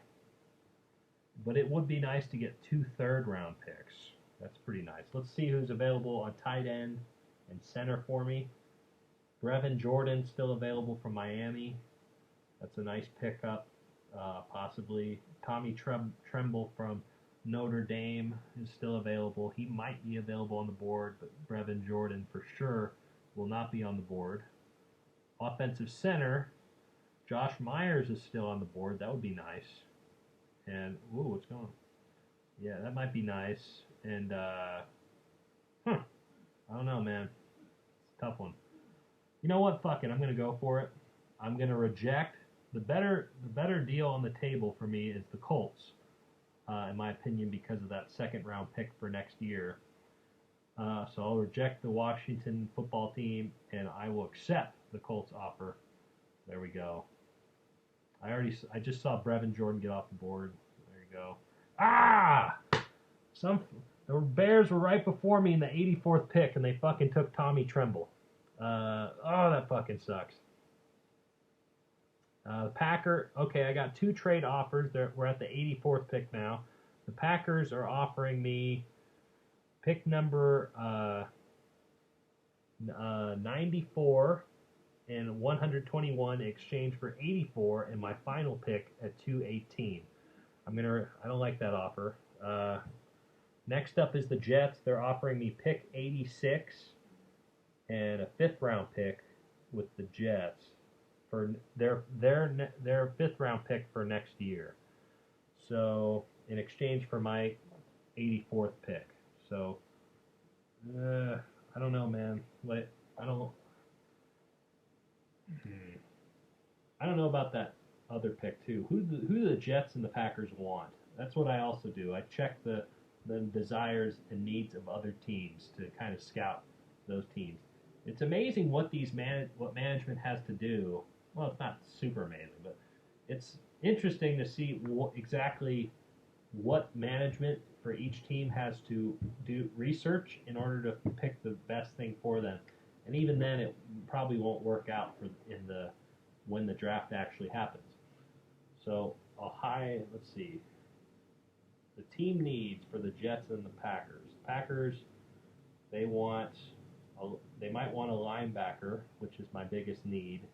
But it would be nice to get two third-round picks. That's pretty nice. Let's see who's available on tight end and center for me. Brevin Jordan still available from Miami. That's a nice pickup, possibly. Tommy Tremble from Notre Dame is still available. He might be available on the board, but Brevin Jordan for sure will not be on the board. Offensive center, Josh Myers is still on the board. That would be nice. And, ooh, what's going on? Yeah, that might be nice. And, I don't know, man. It's a tough one. You know what? Fuck it. I'm going to go for it. I'm going to reject. The better deal on the table for me is the Colts, in my opinion, because of that second-round pick for next year. So I'll reject the Washington football team, and I will accept the Colts offer. There we go. I just saw Brevin Jordan get off the board. There you go. The Bears were right before me in the 84th pick, and they fucking took Tommy Tremble. That fucking sucks. Okay, I got two trade offers. We're at the 84th pick now. The Packers are offering me pick number 94 and 121 in exchange for 84 and my final pick at 218. I don't like that offer. Next up is the Jets. They're offering me pick 86 and a fifth-round pick with the Jets for their fifth-round pick for next year. So in exchange for my 84th pick. So I don't know, man. I don't know about that other pick too. Who do the Jets and the Packers want? That's what I also do. I check the desires and needs of other teams to kind of scout those teams. It's amazing what what management has to do. Well, it's not super amazing, but it's interesting to see exactly what management for each team has to do research in order to pick the best thing for them. And even then, it probably won't work out when the draft actually happens. So let's see. The team needs for the Jets and the Packers. Packers, they might want a linebacker, which is my biggest need.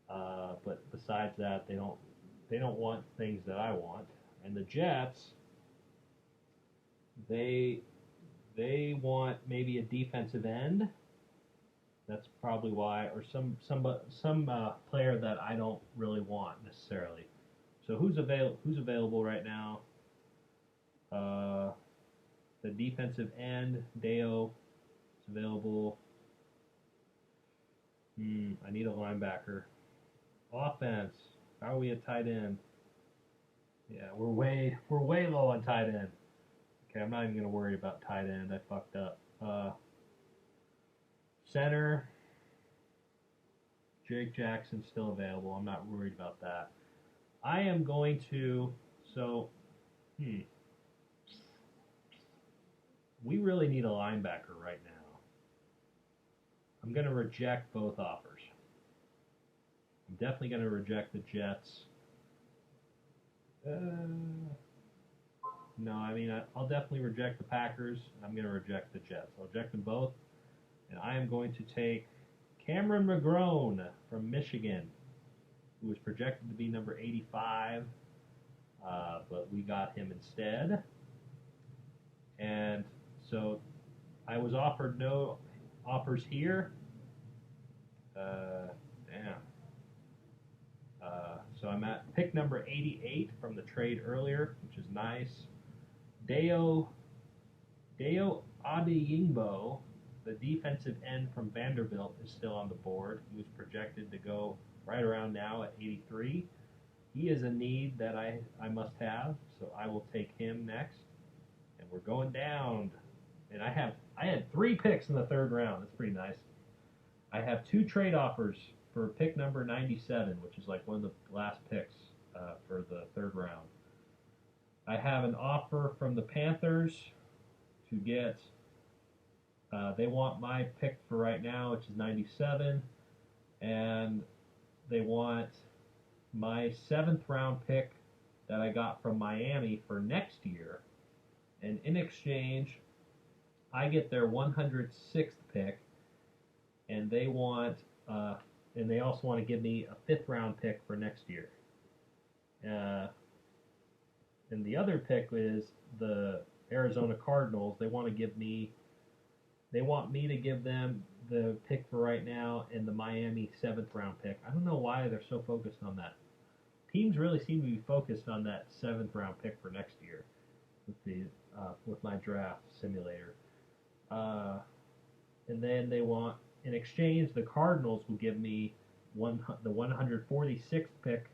But besides that, they don't want things that I want. And the Jets, they want maybe a defensive end. That's probably why, or some player that I don't really want necessarily. So who's available right now? The defensive end, Deo, is available. I need a linebacker. Offense. How are we at tight end? Yeah, we're way low on tight end. Okay, I'm not even gonna worry about tight end. I fucked up. Center. Jake Jackson's still available. I'm not worried about that. I am going to. We really need a linebacker right now. I'm going to reject both offers. I'm definitely going to reject the Jets. No, I mean, I'll definitely reject the Packers. I'm going to reject the Jets. I'll reject them both. And I am going to take Cameron McGrone from Michigan, who was projected to be number 85, but we got him instead. And so I was offered no offers here. Damn. So I'm at pick number 88 from the trade earlier, which is nice. Deo Adeyingbo, the defensive end from Vanderbilt, is still on the board. He was projected to go right around now at 83. He is a need that I must have, so I will take him next. And we're going down. And I had 3 picks in the third round. That's pretty nice. I have 2 trade offers for pick number 97, which is like one of the last picks for the third round. I have an offer from the Panthers to get, they want my pick for right now, which is 97, and they want my 7th round pick that I got from Miami for next year. And in exchange, I get their 106th pick, and they want, and they also want to give me a 5th round pick for next year. And the other pick is the Arizona Cardinals. They want me to give them the pick for right now and the Miami 7th round pick. I don't know why they're so focused on that. Teams really seem to be focused on that 7th round pick for next year with my draft simulator. And then they want, in exchange, the Cardinals will give me the 146th pick,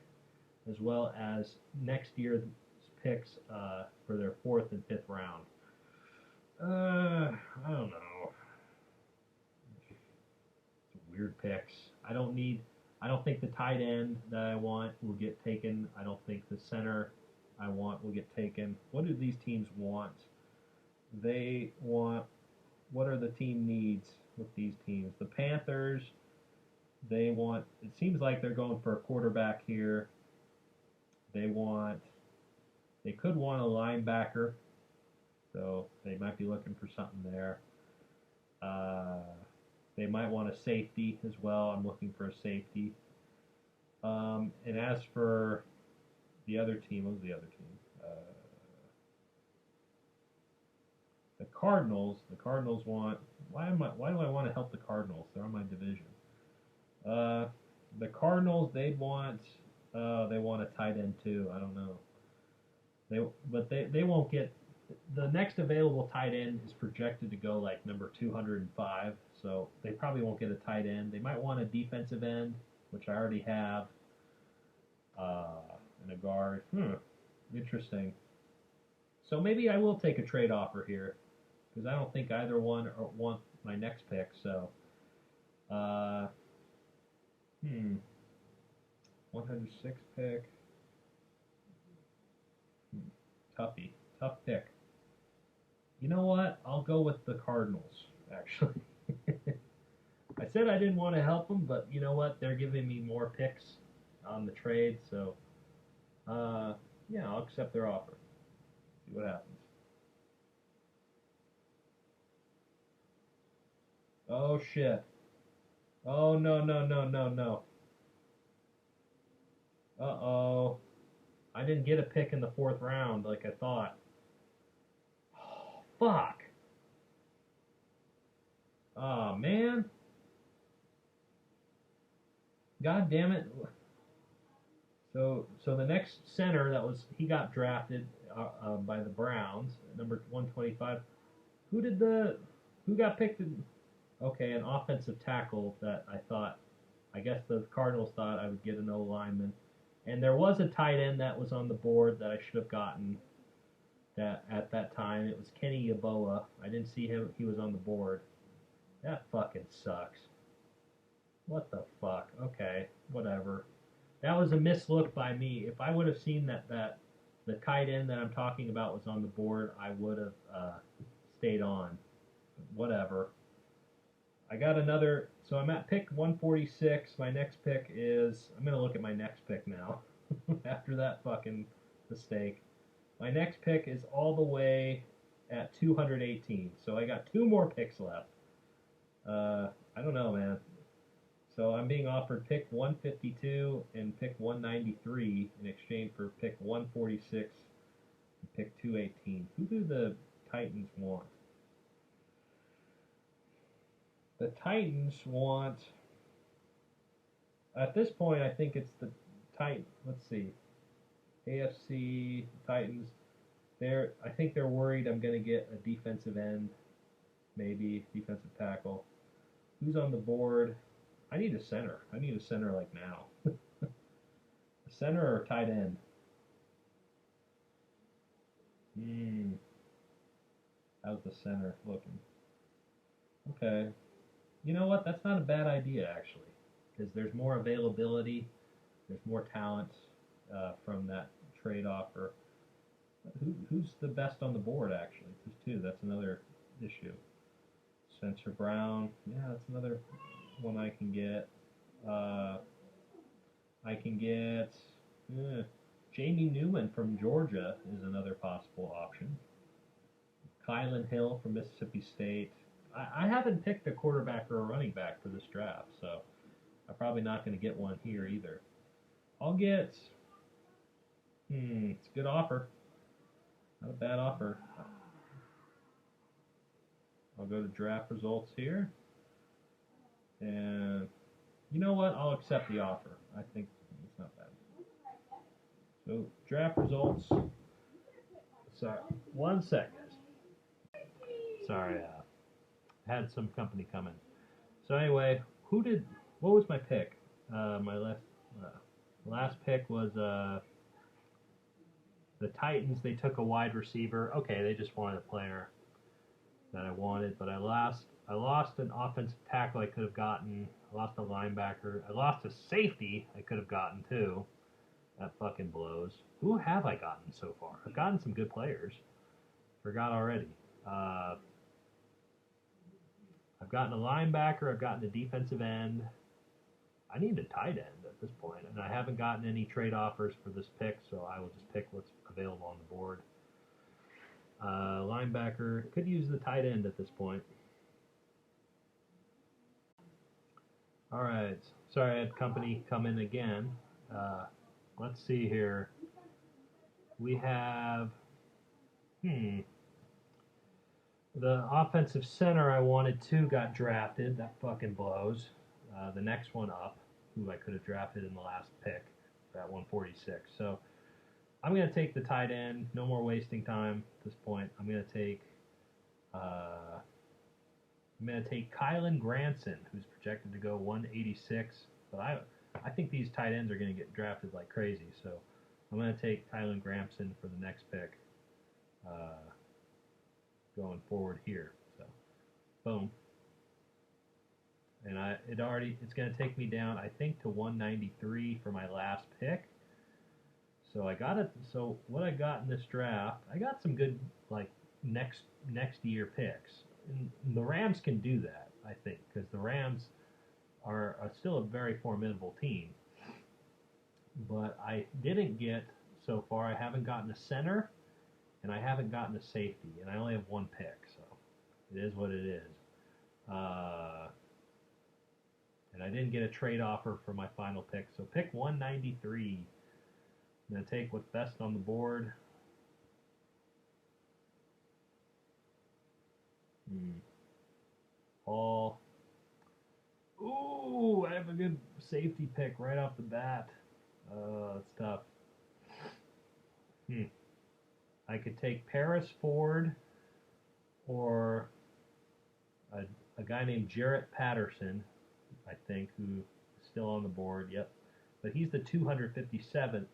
as well as next year's picks for their 4th and 5th round. I don't know. It's weird picks. I don't think the tight end that I want will get taken. I don't think the center I want will get taken. What do these teams want? What are the team needs with these teams? The Panthers, it seems like they're going for a quarterback here. They could want a linebacker, so they might be looking for something there. They might want a safety as well. I'm looking for a safety. And as for the other team, what was the other team? The Cardinals. The Cardinals want. Why do I want to help the Cardinals? They're on my division. The Cardinals. They want a tight end too. I don't know. They won't get. The next available tight end is projected to go like number 205, so they probably won't get a tight end. They might want a defensive end, which I already have, and a guard. Interesting. So maybe I will take a trade offer here, because I don't think either one want my next pick. So, 106 pick. Tough pick. You know what? I'll go with the Cardinals, actually. I said I didn't want to help them, but you know what? They're giving me more picks on the trade, so yeah, I'll accept their offer. See what happens. Oh, shit. Oh, no. Uh-oh. I didn't get a pick in the 4th round like I thought. Oh, fuck. Oh, man. God damn it. So the next center he got drafted by the Browns, number 125. Who got picked? Okay, an offensive tackle that I guess the Cardinals thought I would get an O lineman. And there was a tight end that was on the board that I should have gotten that at that time. It was Kenny Yeboah. I didn't see him. He was on the board. That fucking sucks. What the fuck? Okay, whatever. That was a mislook by me. If I would have seen that the tight end that I'm talking about was on the board, I would have stayed on. Whatever. I got another. So I'm at pick 146. My next pick is, I'm going to look at my next pick now after that fucking mistake. My next pick is all the way at 218. So I got two more picks left. I don't know, man. So I'm being offered pick 152 and pick 193 in exchange for pick 146 and pick 218. Who do the Titans want? The Titans want, at this point, I think it's the Titans. Let's see. AFC Titans. I think they're worried I'm going to get a defensive end, maybe defensive tackle. Who's on the board? I need a center. I need a center like now. A center or a tight end? How's the center looking? Okay. You know what? That's not a bad idea, actually, because there's more availability. There's more talent from that trade offer. Who's the best on the board, actually? There's two. That's another issue. Spencer Brown. Yeah, that's another one I can get. I can get Jamie Newman from Georgia is another possible option. Kylan Hill from Mississippi State. I haven't picked a quarterback or a running back for this draft, so I'm probably not going to get one here either. I'll get. It's a good offer. Not a bad offer. I'll go to draft results here. And you know what? I'll accept the offer. I think it's not bad. So, draft results. Sorry. 1 second. Sorry, had some company coming. So anyway, what was my pick? My last pick was the Titans. They took a wide receiver. Okay, they just wanted a player that I wanted, but I lost an offensive tackle I could have gotten. I lost a linebacker. I lost a safety I could have gotten too. That fucking blows. Who have I gotten so far? I've gotten some good players. Forgot already. I've gotten a linebacker. I've gotten a defensive end. I need a tight end at this point, and I haven't gotten any trade offers for this pick, so I will just pick what's available on the board. Linebacker. Could use the tight end at this point. All right. Sorry, I had company come in again. Let's see here. We have, the offensive center I wanted to got drafted. That fucking blows. The next one up, who I could have drafted in the last pick, at 146. So I'm going to take the tight end. No more wasting time at this point. I'm going to take Kylan Granson, who's projected to go 186. But I think these tight ends are going to get drafted like crazy. So I'm going to take Kylan Granson for the next pick going forward here. So, boom. And it's going to take me down, I think, to 193 for my last pick. So I got it. So what I got in this draft, I got some good like next year picks. And the Rams can do that, I think, because the Rams are still a very formidable team. But I didn't get so far. I haven't gotten a center, and I haven't gotten a safety, and I only have one pick. So it is what it is. And I didn't get a trade offer for my final pick. So pick 193. I'm going to take what's best on the board. Paul. Ooh, I have a good safety pick right off the bat. That's tough. I could take Paris Ford or a guy named Jarrett Patterson, I think, who is still on the board. Yep. But he's the 257th,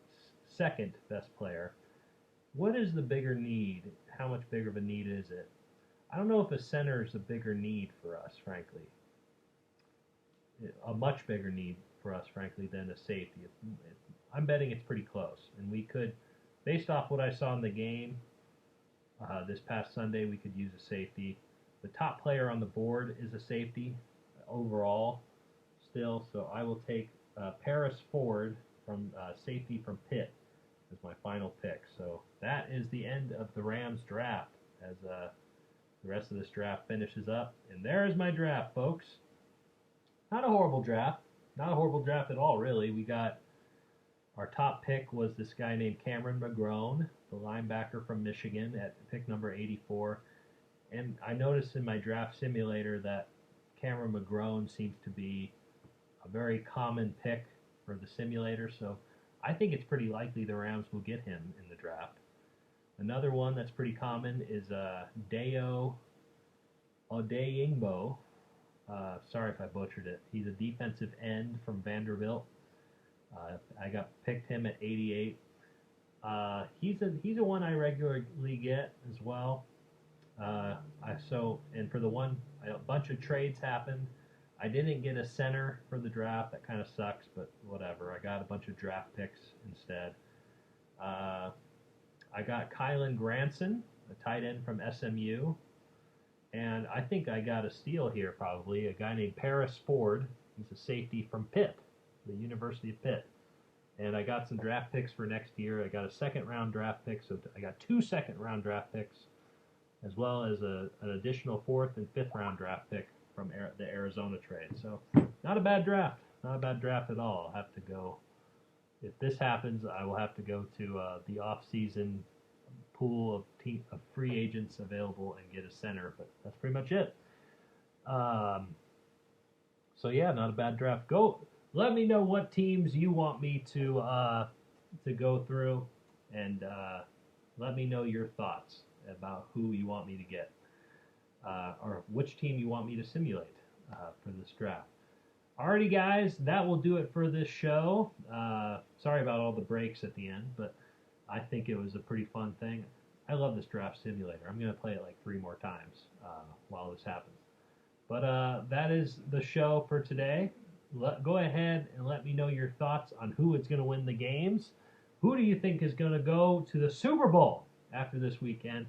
second best player. What is the bigger need? How much bigger of a need is it? I don't know if a center is a bigger need for us, frankly. A much bigger need for us, frankly, than a safety. I'm betting it's pretty close. And we could, based off what I saw in the game this past Sunday, we could use a safety. The top player on the board is a safety overall. still, so I will take Paris Ford from safety from Pitt as my final pick. So that is the end of the Rams draft as the rest of this draft finishes up. And there is my draft, folks. Not a horrible draft. Not a horrible draft at all, really. We got our top pick was this guy named Cameron McGrone, the linebacker from Michigan at pick number 84. And I noticed in my draft simulator that Cameron McGrone seems to be a very common pick for the simulator, so I think it's pretty likely the Rams will get him in the draft. Another one that's pretty common is Dayo Odeyingbo. Sorry if I butchered it. He's a defensive end from Vanderbilt. I picked him at 88. He's a one I regularly get as well. And for the one, a bunch of trades happened. I didn't get a center for the draft. That kind of sucks, but whatever. I got a bunch of draft picks instead. I got Kylan Granson, a tight end from SMU. And I think I got a steal here probably, a guy named Paris Ford. He's a safety from Pitt, the University of Pitt. And I got some draft picks for next year. I got a second-round draft pick, so I got 2 second-round draft picks, as well as an additional 4th and 5th-round draft pick from the Arizona trade. So not a bad draft. Not a bad draft at all. I'll have to go. If this happens, I will have to go to the off-season pool of free agents available and get a center. But that's pretty much it. So yeah, not a bad draft. Go. Let me know what teams you want me to go through, and let me know your thoughts about who you want me to get, or which team you want me to simulate for this draft. Alrighty, guys, that will do it for this show. Sorry about all the breaks at the end, but I think it was a pretty fun thing. I love this draft simulator. I'm going to play it like 3 more times while this happens. But that is the show for today. Go ahead and let me know your thoughts on who is going to win the games. Who do you think is going to go to the Super Bowl after this weekend?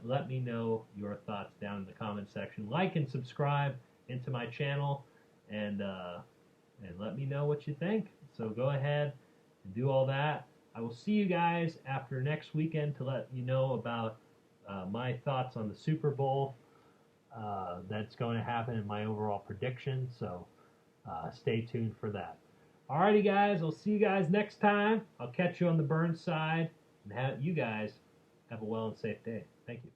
Let me know your thoughts down in the comment section. Like and subscribe into my channel, and let me know what you think. So go ahead and do all that. I will see you guys after next weekend to let you know about my thoughts on the Super Bowl that's going to happen in my overall prediction. So stay tuned for that. Alrighty, guys. I'll see you guys next time. I'll catch you on the burn side. And you guys have a well and safe day. Thank you.